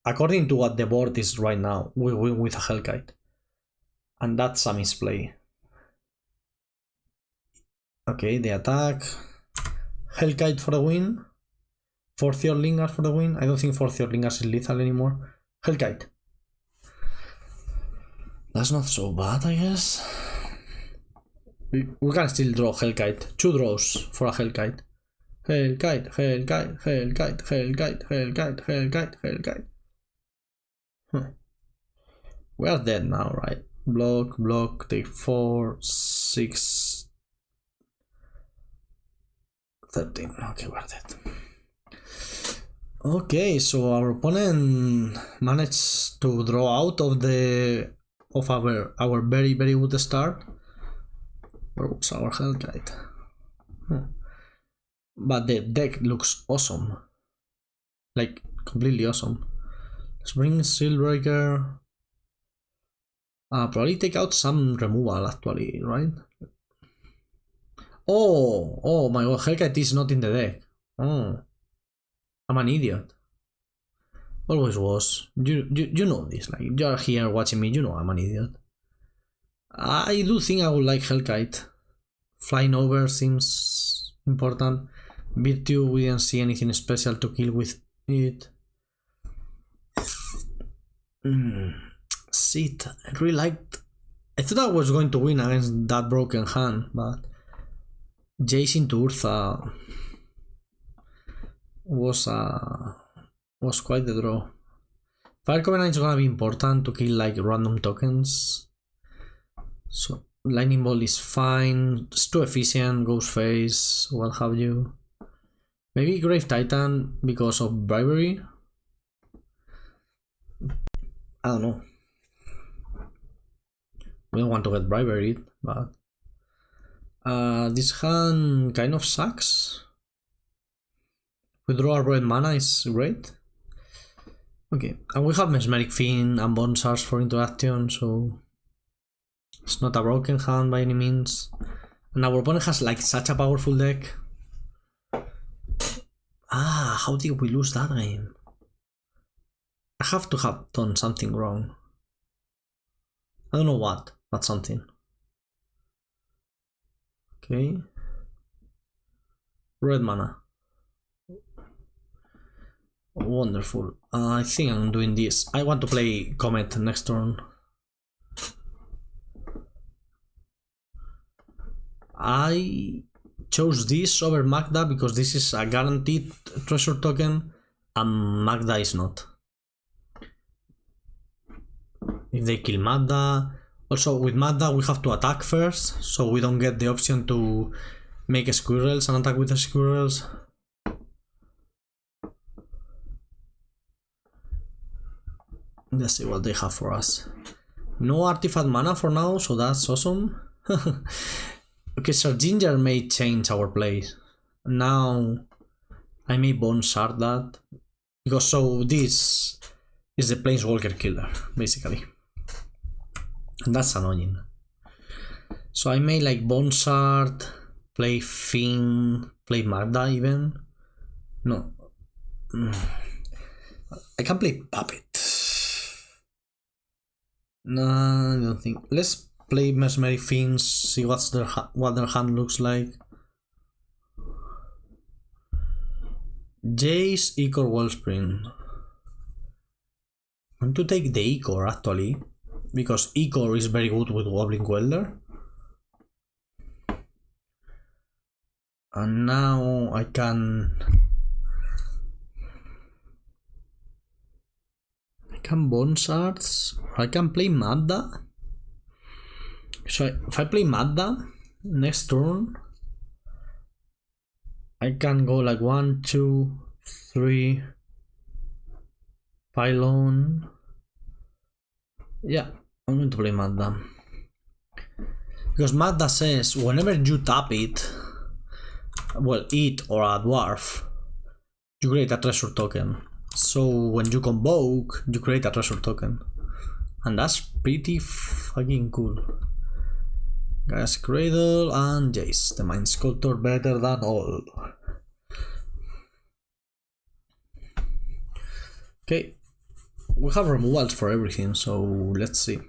According to what the board is right now, we win with a Hellkite. And that's a misplay. Okay, the attack. Hellkite for the win. 4th Lingas for the win. I don't think 4th Lingas is lethal anymore. Hellkite. That's not so bad, I guess. We can still draw Hellkite. 2 draws for a Hellkite. Hellkite, Hellkite, Hellkite, Hellkite, Hellkite, Hellkite, Hellkite. We are dead now, right? Block, take 4, 6, 13. Okay, we're dead. Okay, so our opponent managed to draw out of our very good start. Where was our Hellkite? But the deck looks awesome. Like, completely awesome. Let's bring Steelbreaker. Probably take out some removal actually, right? Oh my god, Hellkite is not in the deck. Oh, I'm an idiot. Always was. You know this, like, you're here watching me, you know I'm an idiot. I do think I would like Hellkite. Flying over seems important. Virtue, we didn't see anything special to kill with it. Shit, I really liked. I thought I was going to win against that broken hand, but Jace into Urza was quite the draw. Fire Covenant is gonna be important to kill like random tokens. So Lightning Ball is fine. It's too efficient. Ghostface, what have you? Maybe Grave Titan because of bribery. I don't know. We don't want to get bribery, but this hand kind of sucks. We draw a red mana is great. Okay, and we have Mesmeric Fiend and Bonsars for interaction, so it's not a broken hand by any means. And our opponent has like such a powerful deck. How did we lose that game? I have to have done something wrong. I don't know what, but something. Okay. Red mana. Wonderful. I think I'm doing this. I want to play Comet next turn. I chose this over Magda because this is a guaranteed treasure token and Magda is not. If they kill Magda, also with Magda we have to attack first, so we don't get the option to make squirrels and attack with the squirrels. Let's see what they have for us. No artifact mana for now, so that's awesome. Okay, so Ginger may change our plays. Now I may bone shard that because so this is the Planeswalker killer basically. And that's annoying. So I may like bone shard play Finn, play Magda even. No. I can play Puppet. No, I don't think. Let's play Mesmeric Fiends, see what their hand looks like. Jace, Icor, Wellspring. I'm going to take the Icor actually, because Icor is very good with Goblin Welder. And now I can Bone Shards, or I can play Magda. So if I play Magda next turn, I can go like 1, 2, 3, Pylon. Yeah, I'm going to play Magda. Because Magda says whenever you tap it, well, it or a dwarf, you create a treasure token. So when you convoke, you create a treasure token. And that's pretty fucking cool. Gas Cradle and Jace, the Mind Sculptor better than all. Okay, we have removals for everything, so let's see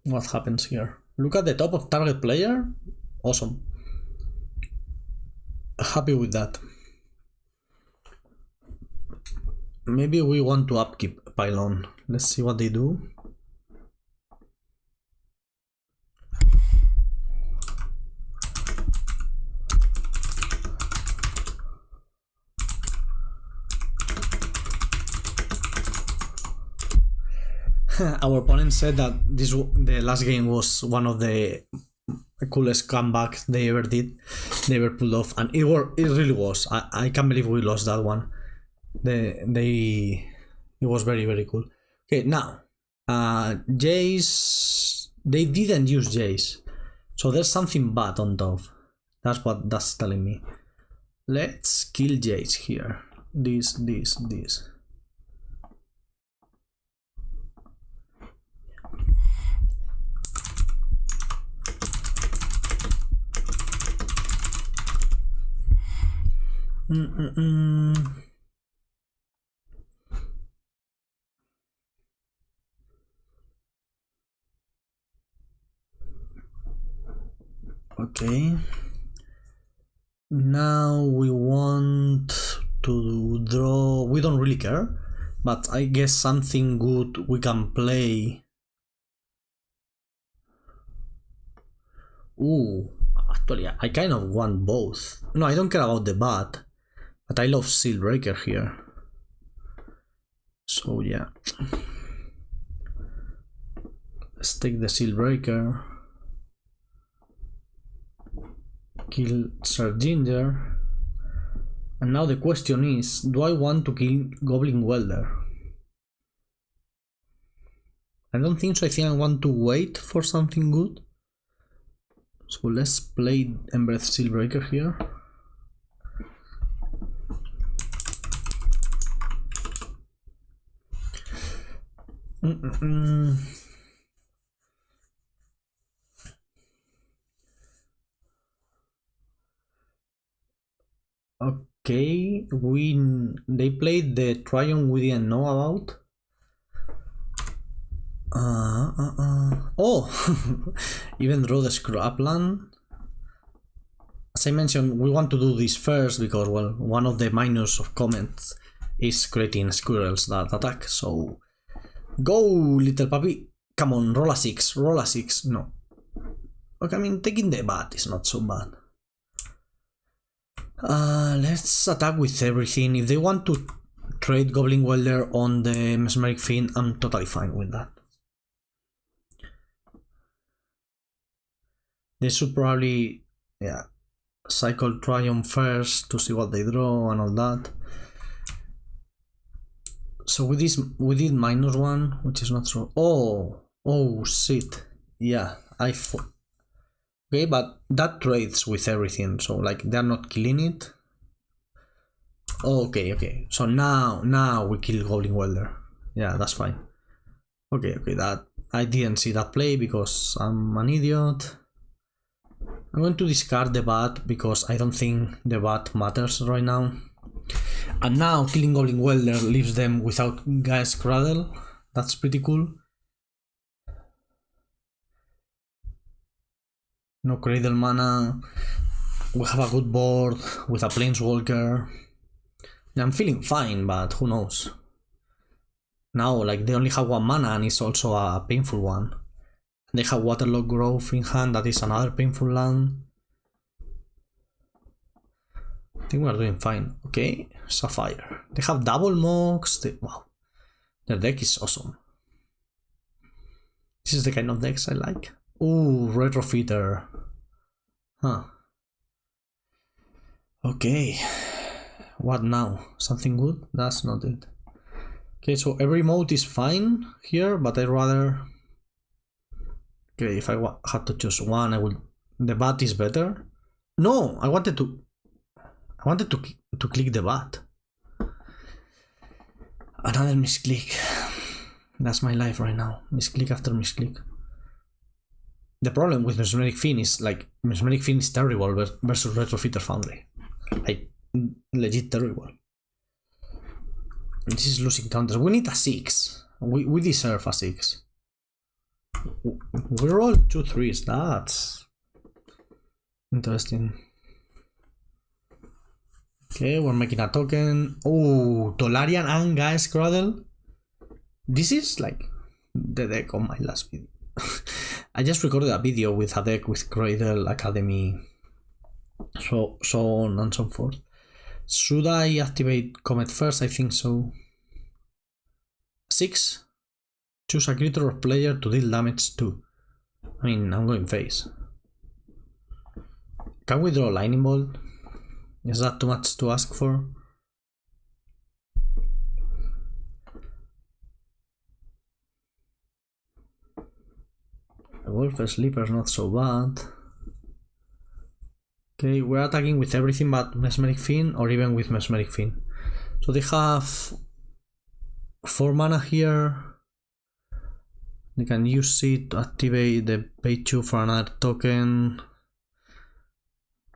what happens here. Look at the top of target player. Awesome. Happy with that. Maybe we want to upkeep Pylon. Let's see what they do. Our opponent said that the last game was one of the coolest comebacks they ever did. They ever pulled off, and it really was. I can't believe we lost that one. It was very, very cool. Okay, now Jace, they didn't use Jace, so there's something bad on top. That's what that's telling me. Let's kill Jace here. This. Okay. Now we want to draw. We don't really care, but I guess something good we can play. Ooh, actually, I kind of want both. No, I don't care about the bat, but I love Sealbreaker here. So yeah, let's take the Sealbreaker. Kill Sir Ginger. And now the question is, do I want to kill Goblin Welder? I don't think so. I think I want to wait for something good. So let's play Embereth Sealbreaker here. Okay, they played the Triumph we didn't know about. Oh, even draw the Scrapland. As I mentioned, we want to do this first because, well, one of the minus of comments is creating squirrels that attack. So go, little puppy. Come on, roll a 6. Roll a 6. No. Okay, I mean, taking the bat is not so bad. Let's attack with everything. If they want to trade Goblin Welder on the Mesmeric Fiend, I'm totally fine with that. They should probably, yeah, cycle Triumph first to see what they draw and all that. So we did -1, which is not so. Oh shit. Yeah, okay, but that trades with everything, so like they're not killing it. Okay. So now we kill Goblin Welder. Yeah, that's fine. Okay, that I didn't see that play because I'm an idiot. I'm going to discard the bat because I don't think the bat matters right now. And now killing Goblin Welder leaves them without Gaea's Cradle. That's pretty cool. No Cradle mana. We have a good board with a Planeswalker. I'm feeling fine, but who knows. Now, like, they only have one mana and it's also a painful one. They have Waterlogged Grove in hand, that is another painful land. I think we're doing fine. Okay, Sapphire. They have double Mox. Wow, their deck is awesome. This is the kind of decks I like. Ooh, Retrofitter. Huh. Okay. What now? Something good? That's not it. Okay, so every mode is fine here, but I'd rather... Okay, if I had to choose one, I would... The bat is better. No, I wanted to click the bat. Another misclick. That's my life right now. Misclick after misclick. The problem with Mesmeric Fiend is like Mesmeric Fiend is terrible versus Retrofitter Foundry. Like legit terrible. This is losing counters. We need a 6. We deserve a 6. We roll 2 3s. That's interesting. Okay, we're making a token. Oh, Tolarian and Gaea's Cradle. This is like the deck on my last video. I just recorded a video with a deck with Cradle Academy, so on and so forth. Should I activate Comet first? I think so. 6. Choose a creature or player to deal damage to. I mean, I'm going face. Can we draw Lightning Bolt? Is that too much to ask for? The Wolf Sleeper is not so bad. Okay, we're attacking with everything but Mesmeric Fiend, or even with Mesmeric Fiend. So they have 4 mana here. They can use it to activate the pay 2 for another token.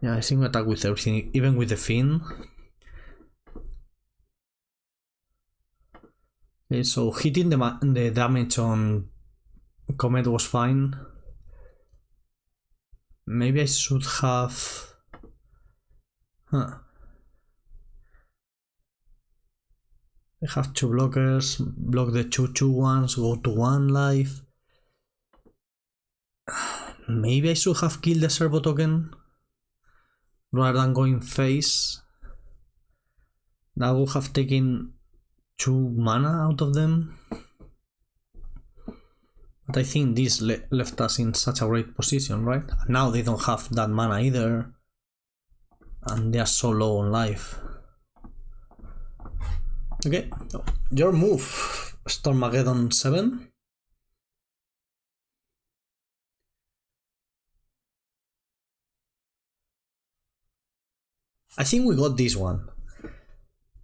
Yeah, I think we attack with everything, even with the Fiend. Okay, so hitting the damage on Comet was fine. Maybe I should have... Huh. I have 2 blockers, block the 2/2 ones, go to 1 life. Maybe I should have killed the servo token rather than going face. That would have taken 2 mana out of them. But I think this left us in such a great position, right? Now they don't have that mana either. And they are so low on life. Okay, your move, Stormageddon 7. I think we got this one.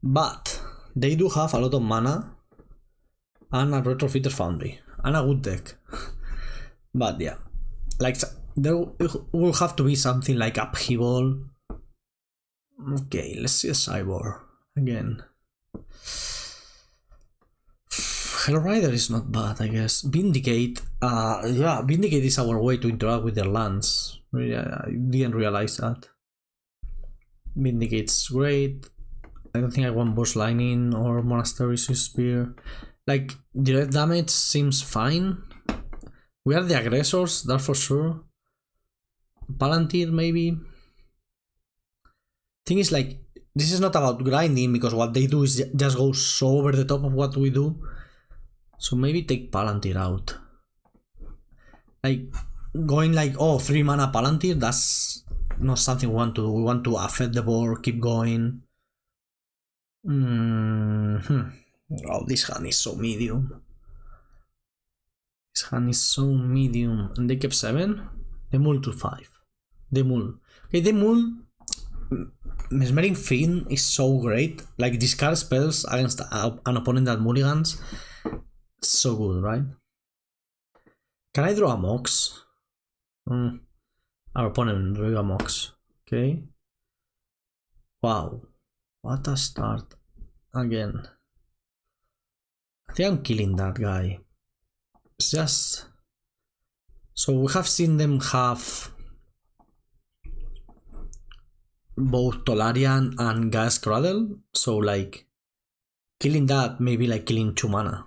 But they do have a lot of mana and a Retrofitter Foundry and a good deck. But yeah, like there will have to be something like Upheaval. Okay, let's see a Cyborg again. Hellrider is not bad, I guess. Vindicate, yeah, Vindicate is our way to interact with their lands. Yeah, I didn't realize that. Vindicate's great. I don't think I want Burst Lightning or Monastery Spear. Like, direct damage seems fine. We are the aggressors, that's for sure. Palantir, maybe. Thing is, like, this is not about grinding because what they do is just go so over the top of what we do. So maybe take Palantir out. Like, going like, oh, 3 mana Palantir, that's not something we want to do. We want to affect the board, keep going. Oh, this hand is so medium. This hand is so medium. And they kept 7? They mull to 5. They mull. Okay, they mull. Mesmeric Fiend is so great. Like, discard spells against an opponent that mulligans. So good, right? Can I draw a Mox? I Our opponent, Riga Mox. Okay. Wow. What a start. Again. I think I'm killing that guy. It's just... So we have seen them have both Tolarian and Gas Cradle. So like killing that maybe like killing 2 mana.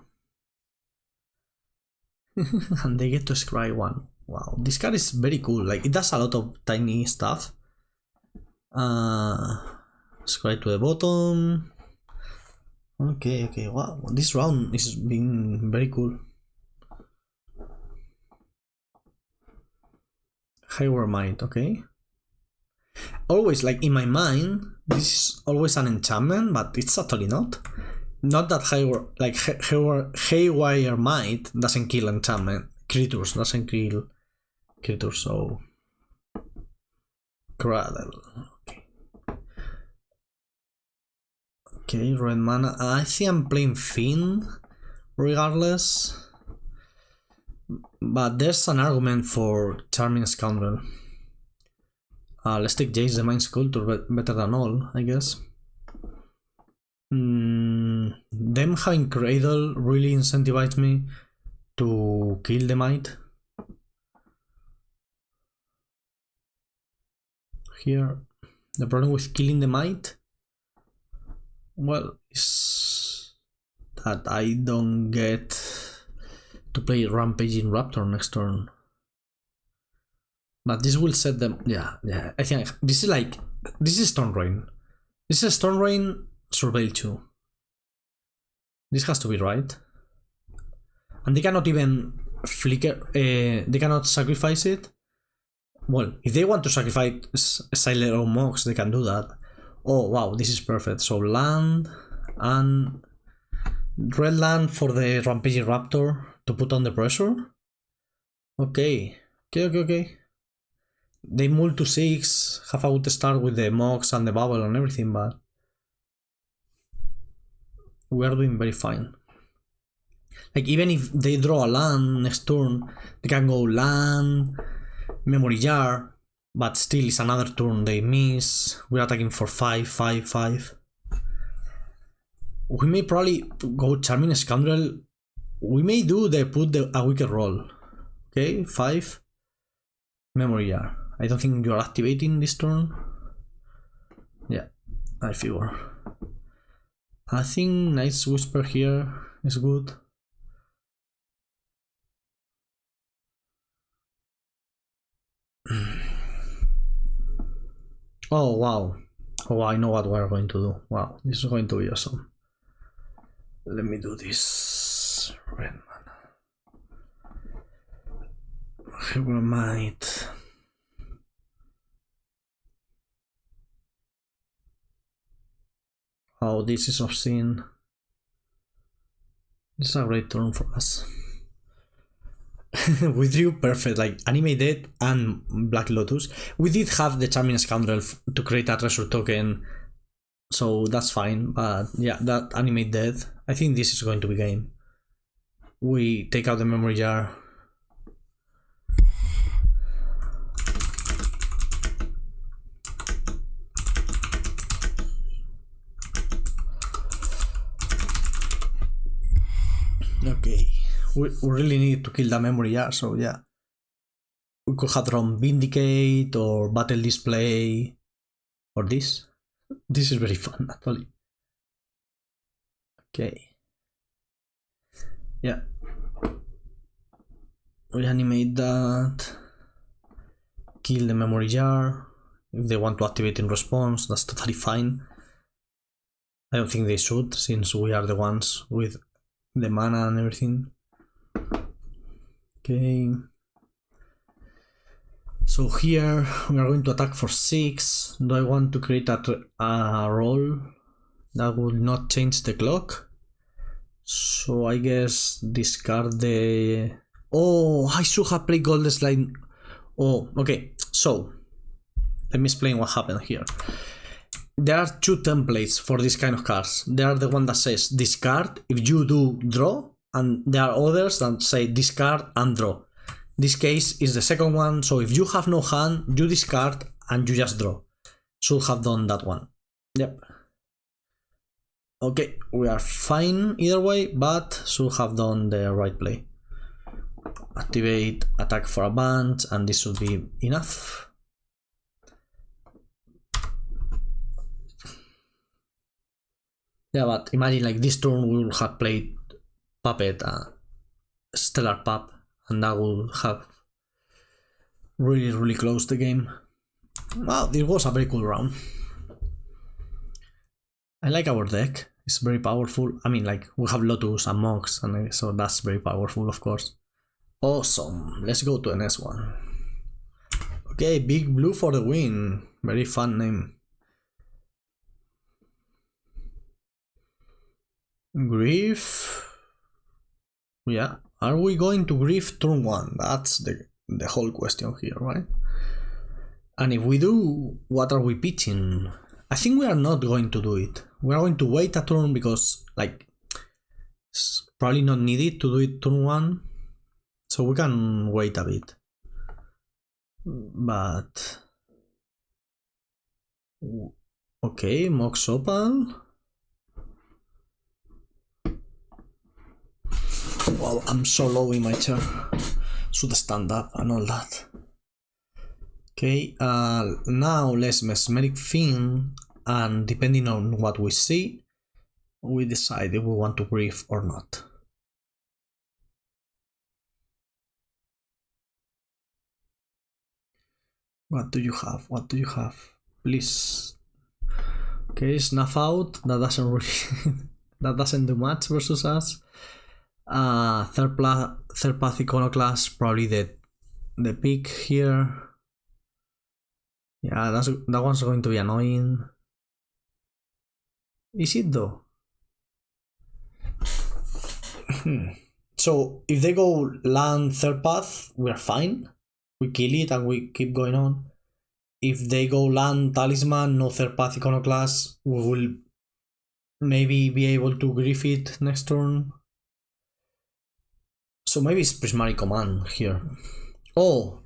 And they get to scry 1. Wow, this card is very cool. Like it does a lot of tiny stuff. Scry to the bottom. Okay. Wow, this round is being very cool. Highware Might, okay. Always, like in my mind, this is always an enchantment, but it's totally not. Not that Haywire Might doesn't kill enchantment creatures, doesn't kill creatures, so Cradle. Okay, red mana. I think I'm playing Fiend regardless. But there's an argument for Charming Scoundrel. Let's take Jace the Mind Sculptor, better than all, I guess. Them having Cradle really incentivized me to kill the Might. Here, the problem with killing the Might, well, is that I don't get to play Rampaging Raptor next turn. But this will set them. Yeah. I think this is Storm Rain. This is Storm Rain Surveil 2. This has to be right. And they cannot even flicker. They cannot sacrifice it. Well, if they want to sacrifice Silent or Mox, they can do that. Oh wow, this is perfect. So land and red land for the Rampaging Raptor to put on the pressure. Okay. They move to 6, have a good start with the Mox and the Bubble and everything, but we are doing very fine. Like even if they draw a land next turn, they can go land, Memory Jar, but still it's another turn they miss. We're attacking for 5. We may probably go Charming Scoundrel. We may do a Wicked Roll. Okay, 5. Memory Jar. I don't think you're activating this turn. Yeah, I figure. I think Night's Whisper here is good. Oh wow. Oh, I know what we're going to do. Wow, this is going to be awesome. Let me do this. Red mana. Hero Might. Oh, this is obscene. This is a great turn for us. We drew perfect, like Animate Death and Black Lotus. We did have the Charming Scoundrel to create a treasure token, so that's fine. But yeah, that Animate Death, I think this is going to be game. We take out the Memory Jar. Okay, we really need to kill the Memory Jar, so yeah. We could have drawn Vindicate or Battle Display or this. This is very fun, actually. Okay. Yeah. We animate that. Kill the Memory Jar. If they want to activate in response, that's totally fine. I don't think they should, since we are the ones with the mana and everything. Okay. So here we are going to attack for 6. Do I want to create a roll that will not change the clock? So I guess discard the... Oh, I should have played Golden Slide. Oh, okay. So let me explain what happened here. There are 2 templates for this kind of cards. There are the one that says discard if you do draw, and there are others that say discard and draw. This case is the second one, so if you have no hand, you discard and you just draw. Should have done that one. Yep. Okay, we are fine either way, but should have done the right play. Activate attack for a bunch, and this should be enough. Yeah, but imagine like this turn we will have played Puppet, Stellar Pup, and that will have really closed the game. Wow, this was a very cool round. I like our deck. It's very powerful. I mean, like, we have Lotus and Mox, and so that's very powerful, of course. Awesome. Let's go to the next one. Okay, Big Blue for the win. Very fun name. Grief. Yeah. Are we going to Grief turn 1? That's the whole question here, right? And if we do, what are we pitching? I think we are not going to do it. We are going to wait a turn because, like, it's probably not needed to do it turn 1. So we can wait a bit. But... okay, Mox Opal. Wow, I'm so low in my chair. Should stand up and all that. Okay, now let's Mesmeric Fin, and depending on what we see, we decide if we want to grief or not. What do you have? What do you have? Please. Okay, Snuff Out. That doesn't really that doesn't do much versus us. Third Path Iconoclast, probably the pick here. Yeah, that one's going to be annoying. Is it though? So if they go land third path, we're fine. We kill it and we keep going on. If they go land Talisman, no third path Iconoclast, we will maybe be able to grief it next turn. So maybe it's Prismatic Command here. Oh,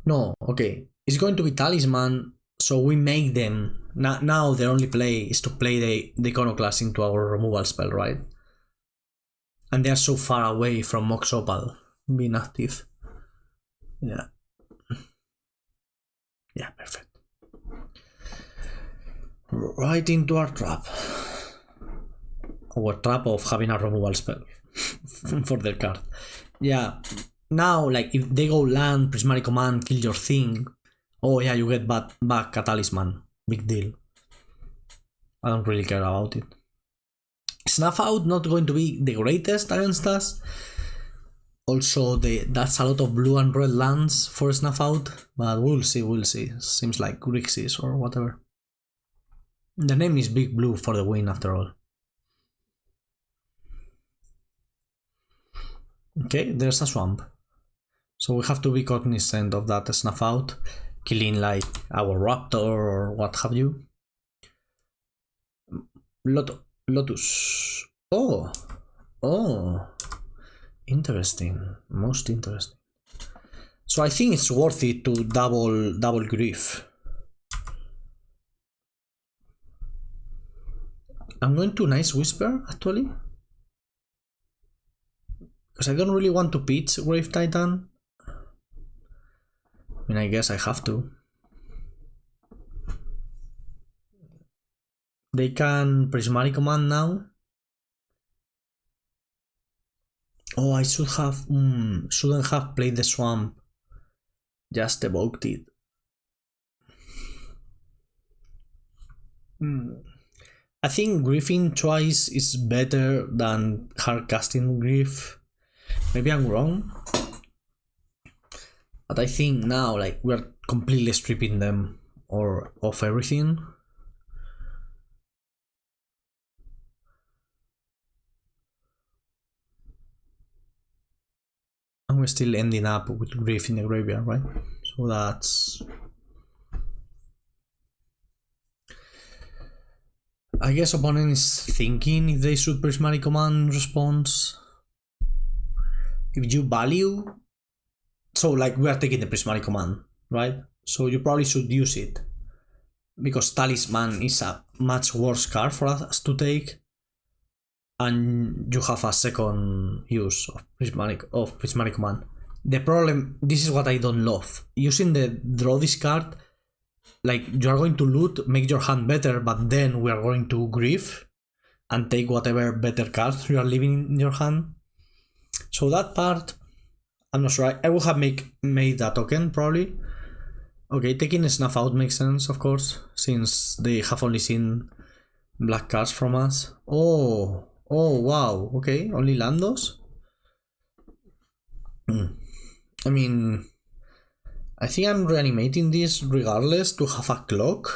no, okay. It's going to be Talisman, so we make them. Now their only play is to play the Iconoclast into our removal spell, right? And they're so far away from Mox Opal being active. Yeah. Yeah, perfect. Right into our trap. Our trap of having a removal spell for their card. Yeah. Now, like, if they go land, Prismatic Command, kill your thing. Oh yeah, you get back a Talisman. Big deal. I don't really care about it. Snuff Out not going to be the greatest against us. Also, that's a lot of blue and red lands for Snuff Out, but we'll see. Seems like Grixis or whatever. The name is Big Blue for the win after all. Okay, there's a swamp. So we have to be cognizant of that Snuff Out, killing like our Raptor or what have you. Lotus. Oh. Interesting. Most interesting. So I think it's worth it to double grief. I'm going to Nice Whisper actually. Because I don't really want to pitch Grave Titan. I mean, I guess I have to. They can Prismatic Command now. Oh, I shouldn't have played the swamp. Just evoked it. I think griefing twice is better than hard casting grief. Maybe I'm wrong. But I think now, like, we're completely stripping them of everything. And we're still ending up with grief in the graveyard, right? So that's... I guess opponent is thinking if they should Prismatic Command response. If you value So like we are taking the prismatic command, right? So you probably should use it, because talisman is a much worse card for us to take, and you have a second use of prismatic command. The problem, this is what I don't love, using the draw this card. Like, you are going to loot, make your hand better, but then we are going to grief and take whatever better cards you are leaving in your hand. So that part, I'm not sure. I would have made that token probably. Okay, taking a snuff out makes sense, of course, since they have only seen black cards from us. Oh wow, okay, only Landos? I mean, I think I'm reanimating this regardless to have a clock.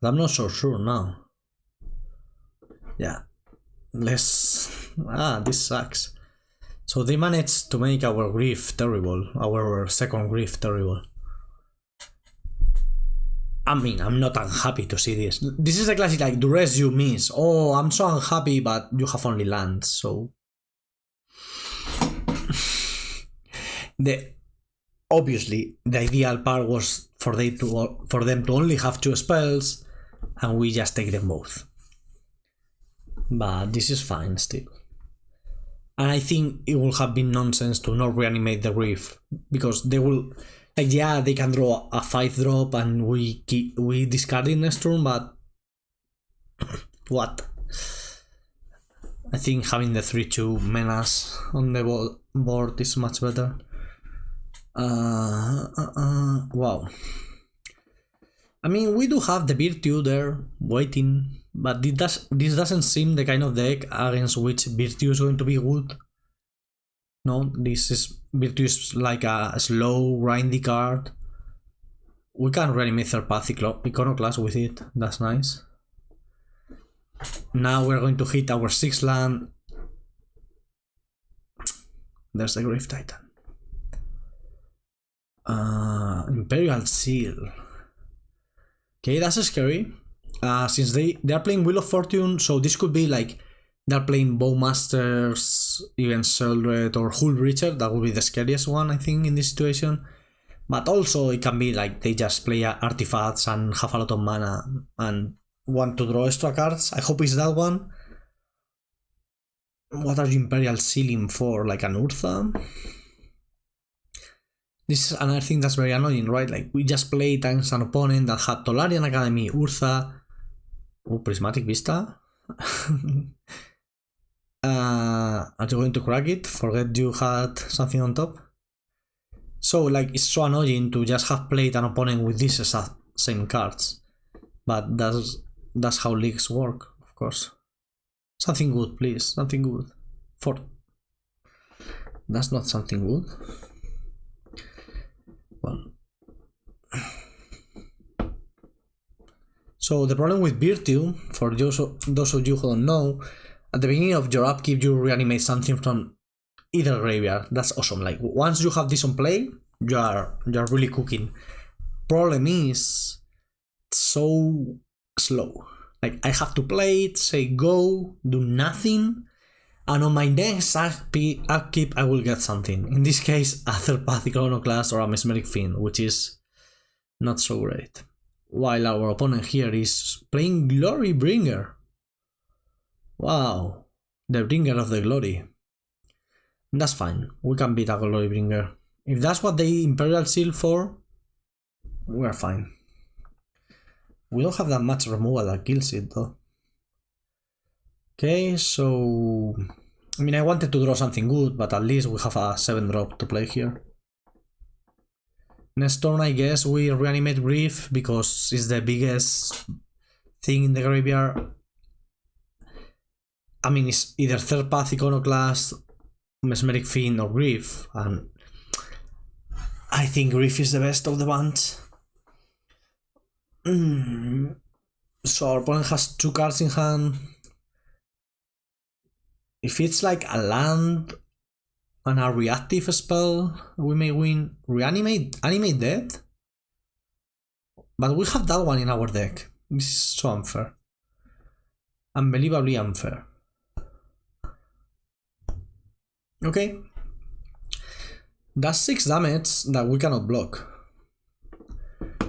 But I'm not so sure now. Yeah, this sucks. So they managed to make our grief terrible, our second grief terrible. I mean, I'm not unhappy to see this. This is a classic, like, the rest you miss. Oh, I'm so unhappy, but you have only lands, so... Obviously, the ideal part was for them to only have 2 spells, and we just take them both. But this is fine still. And I think it would have been nonsense to not reanimate the grief, because they will... Like, yeah, they can draw a 5-drop and we discard it next turn, but... What? I think having the 3-2 menace on the board is much better. Wow. I mean, we do have the Virtue there, waiting, but this doesn't seem the kind of deck against which Virtue is going to be good. No, Virtue is like a slow, grindy card. We can reanimate third path Iconoclast with it, that's nice. Now we're going to hit our 6th land. There's the Grave Titan. Imperial Seal. Okay, that's scary. Since they are playing Wheel of Fortune, so this could be like they're playing Bowmasters, even Sheldred or Hull Breacher. That would be the scariest one, I think, in this situation. But also it can be like they just play artifacts and have a lot of mana and want to draw extra cards. I hope it's that one. What are you Imperial Sealing for? Like an Urtha? This is another thing that's very annoying, right? Like, we just played against an opponent that had Tolarian Academy, Urtha... Oh, Prismatic Vista? Are you going to crack it? Forget you had something on top? So, like, it's so annoying to just have played an opponent with these same cards. But that's how leagues work, of course. Something good, please. Something good. That's not something good. Well. So the problem with Virtue, for those of you who don't know, at the beginning of your upkeep you reanimate something from either graveyard. That's awesome. Like, once you have this on play, you are really cooking. Problem is, it's so slow. Like, I have to play it, say go, do nothing, and on my next upkeep I will get something. In this case, a third path Iconoclast or a Mesmeric Fiend, which is not so great. While our opponent here is playing Glory Bringer. Wow, the Bringer of the Glory. That's fine, we can beat a Glory Bringer. If that's what they Imperial Seal for, we're fine. We don't have that much removal that kills it though. Okay, so... I mean, I wanted to draw something good, but at least we have a 7-drop to play here. Next turn, I guess we reanimate Grief because it's the biggest thing in the graveyard. I mean, it's either third path Iconoclast, Mesmeric Fiend, or Grief, and I think Grief is the best of the bunch. So our opponent has 2 cards in hand. If it's like a land and a reactive spell, we may win. Animate Dead? But we have that one in our deck. This is so unfair. Unbelievably unfair. That's 6 damage that we cannot block.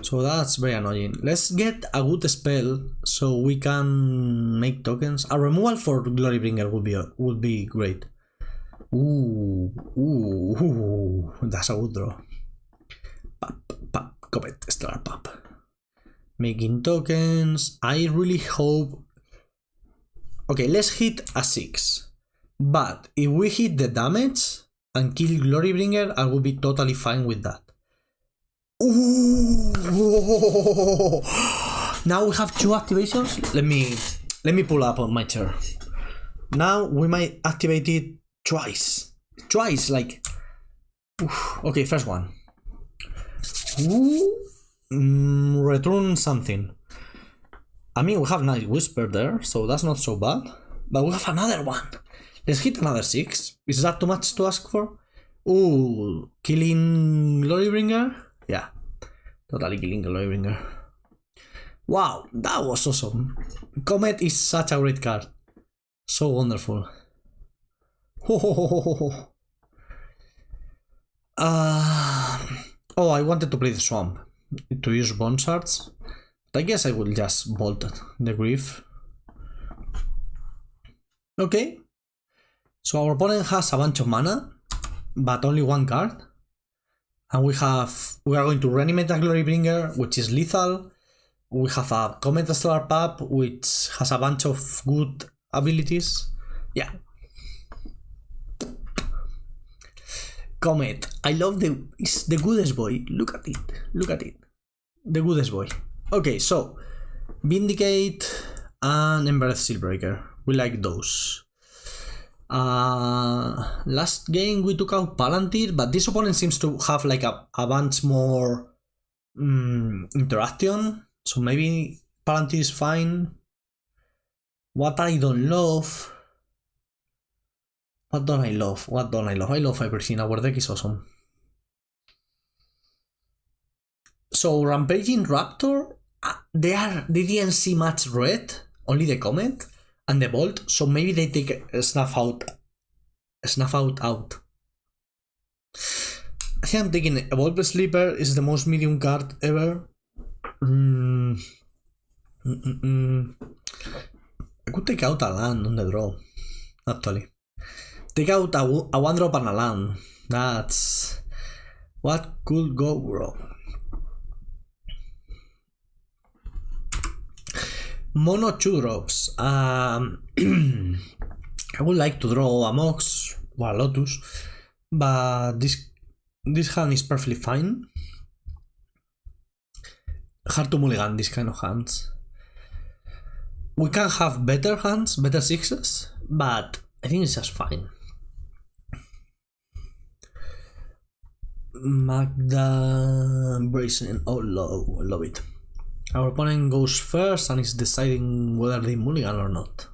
So that's very annoying. Let's get a good spell so we can make tokens. A removal for Glorybringer would be great. Ooh, that's a good draw. Pop, Comet, Stellar Pop. Making tokens. I really hope. Okay, let's hit a 6. But if we hit the damage and kill Glorybringer, I will be totally fine with that. Ooh! Now we have 2 activations. Let me pull up on my chair. Now we might activate it twice, like. Oof. Okay, first one. Return something. I mean, we have Night Whisper there, so that's not so bad. But we have another one. Let's hit another 6. Is that too much to ask for? Ooh, killing Glorybringer? Yeah, totally killing Glorybringer. Wow, that was awesome. Comet is such a great card. So wonderful. Oh, I wanted to play the Swamp to use Bone Shards. But I guess I will just bolt the Grief. Okay. So our opponent has a bunch of mana, but only 1 card. And we are going to reanimate a Glorybringer, which is lethal. We have a Comet Stellar Pup, which has a bunch of good abilities. Yeah. Comet, I love it's the goodest boy. Look at it. The goodest boy. Okay, so Vindicate and Embereth Sealbreaker. We like those. Last game we took out Palantir, but this opponent seems to have like a bunch more interaction, so maybe Palantir is fine. What I don't love. What don't I love? I love everything. Our deck is awesome. So Rampaging Raptor, they didn't see much red, only the Comet and the Bolt, so maybe they take a Snuff out. I think I'm taking a Evolve Sleeper. Is the most medium card ever. I could take out a land on the draw, actually. Take out a 1-drop and a land. That's what could go wrong. Mono 2-drops. I would like to draw a Mox or a Lotus, but this hand is perfectly fine. Hard to mulligan this kind of hands. We can have better hands, better 6s, but I think it's just fine. Magda Bracing, oh love it. Our opponent goes first and is deciding whether they mulligan or not.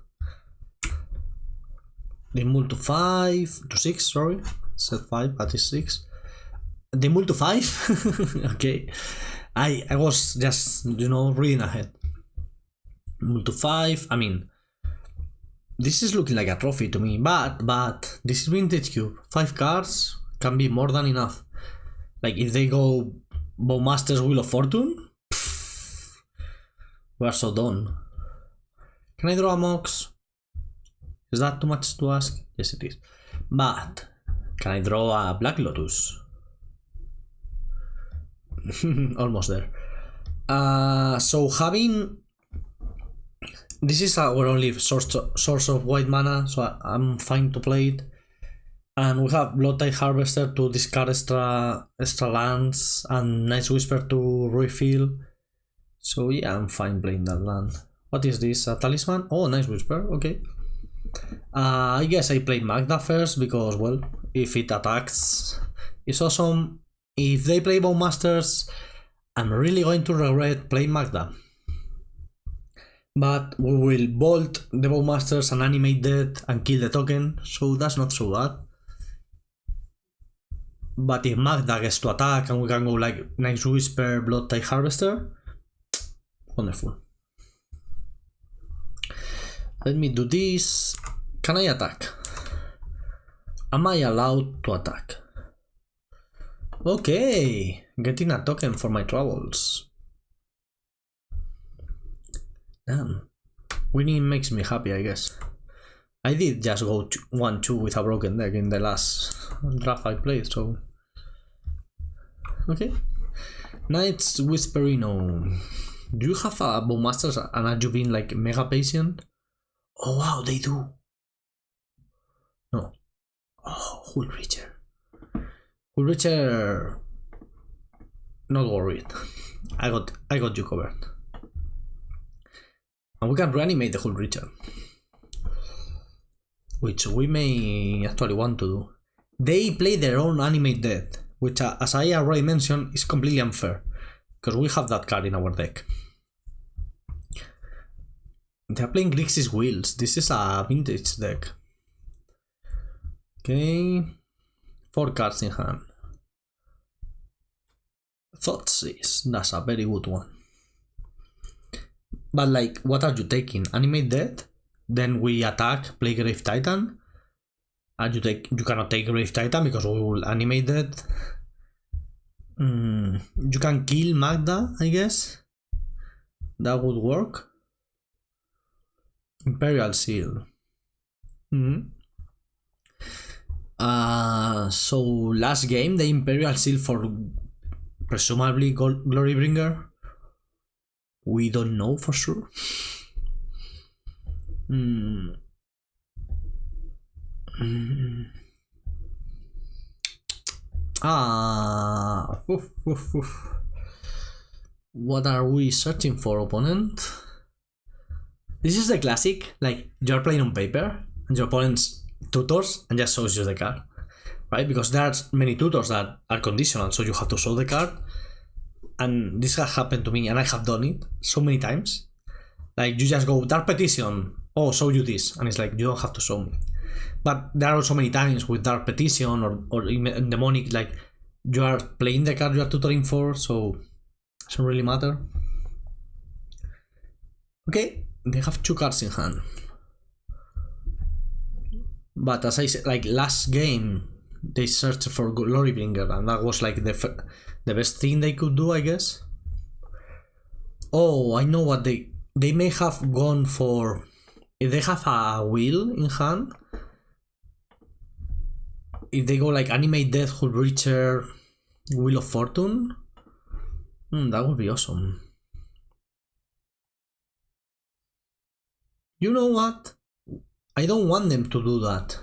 They move to 6, sorry. Said 5, but it's 6. They move to 5? Okay. I was just, reading ahead. Move to 5, I mean, this is looking like a trophy to me, but this is Vintage Cube. 5 cards can be more than enough. Like if they go Bowmaster's Wheel of Fortune, we are so done. Can I draw a Mox? Is that too much to ask? Yes, it is. But can I draw a Black Lotus? Almost there. So having this is our only source of white mana, so I'm fine to play it. And we have Bloodtide Harvester to discard extra lands and Night Whisper to refill. So yeah, I'm fine playing that land. What is this? A Talisman? Oh, Night Whisper, okay. I guess I play Magda first because, well, if it attacks, it's awesome. If they play Bowmasters, I'm really going to regret playing Magda. But we will bolt the Bowmasters and animate that and kill the token, so that's not so bad. But if Magda gets to attack and we can go like Night Whisper, Bloodtide Harvester, wonderful. Let me do this. Can I attack? Am I allowed to attack? Okay, getting a token for my troubles. Damn, winning makes me happy, I guess. I did just go 1-2 with a broken deck in the last draft I played, so... Okay. Knights Whisperino. Do you have a Bowmasters and have you been like mega patient? Oh wow, they do. No. Oh, Hullbreacher. Hullbreacher. Not worried. I got you covered. And we can reanimate the Hullbreacher, which we may actually want to do. They play their own animate death, which as I already mentioned is completely unfair, because we have that card in our deck. They're playing Grixis Wheels. This is a vintage deck. Okay, 4 cards in hand. Thoughtseize, that's a very good one. But like, what are you taking? Animate Death? Then we attack, play Grave Titan. And you cannot take Grave Titan because we will animate that. You can kill Magda, I guess. That would work. Imperial Seal. So last game the Imperial Seal for presumably Glorybringer. We don't know for sure. What are we searching for, opponent? This is the classic, like you're playing on paper and your opponent's tutors and just shows you the card, right? Because there are many tutors that are conditional, so you have to show the card. And this has happened to me, and I have done it so many times. Like you just go Dark Petition, oh, show you this, and it's like you don't have to show me. But there are also many times with Dark Petition or Demonic, like you are playing the card you are tutoring for, so it doesn't really matter. Okay, they have 2 cards in hand. But as I said, like last game, they searched for Glorybringer, and that was like the best thing they could do, I guess. Oh, I know what they may have gone for. If they have a wheel in hand, if they go like Animate Death, Hullbreacher, Wheel of Fortune, that would be awesome. You know what? I don't want them to do that.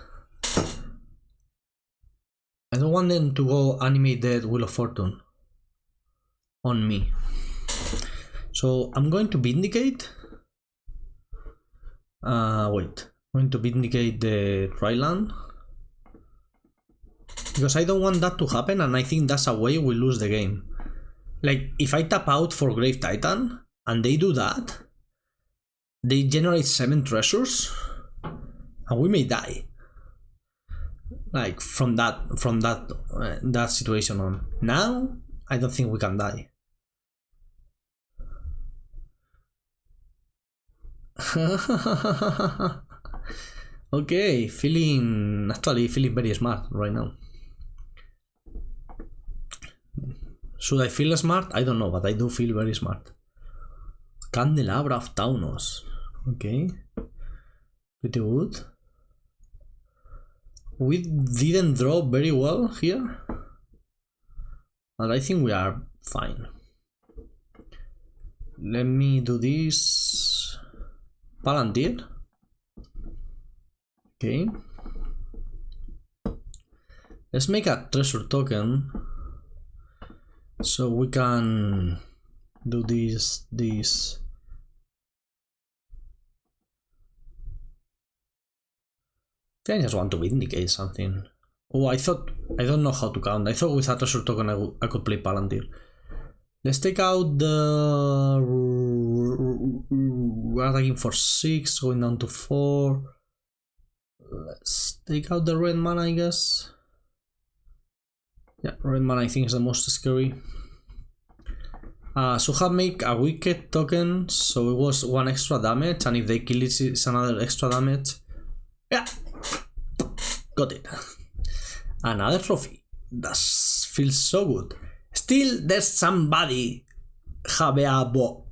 I don't want them to go Animate Death, Wheel of Fortune on me. So I'm going to Vindicate. Wait. I'm going to Vindicate the Triland. Because I don't want that to happen, and I think that's a way we lose the game. Like, if I tap out for Grave Titan, and they do that, they generate 7 treasures, and we may die. Like, from that situation on. Now, I don't think we can die. Okay, actually feeling very smart right now. Should I feel smart? I don't know, but I do feel very smart. Candelabra of Taunos. Okay. Pretty good. We didn't draw very well here, but I think we are fine. Let me do this. Palantir. Okay. Let's make a treasure token so we can do this. I just want to Vindicate something. Oh, I don't know how to count. I thought with a treasure token I could play Palantir. Let's take out the... We're attacking for 6, going down to 4. Let's take out the red mana, I guess. Yeah, red mana I think is the most scary. So have make a wicked token, so it was 1 extra damage, and if they kill it, it's another extra damage. Yeah, got it. Another trophy. That's feels so good. Still, there's somebody have a boa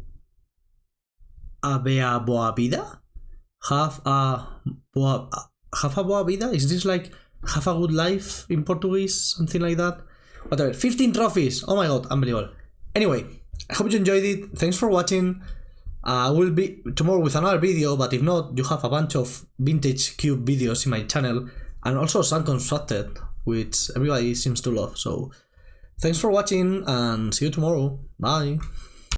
vida? Have a boa vida? Is this like have a good life in Portuguese? Something like that? Whatever. 15 trophies! Oh my god, unbelievable. Anyway, I hope you enjoyed it. Thanks for watching. I will be tomorrow with another video, but if not, you have a bunch of vintagecube videos in my channel, and also some constructed, which everybody seems to love. So thanks for watching, and see you tomorrow. Bye!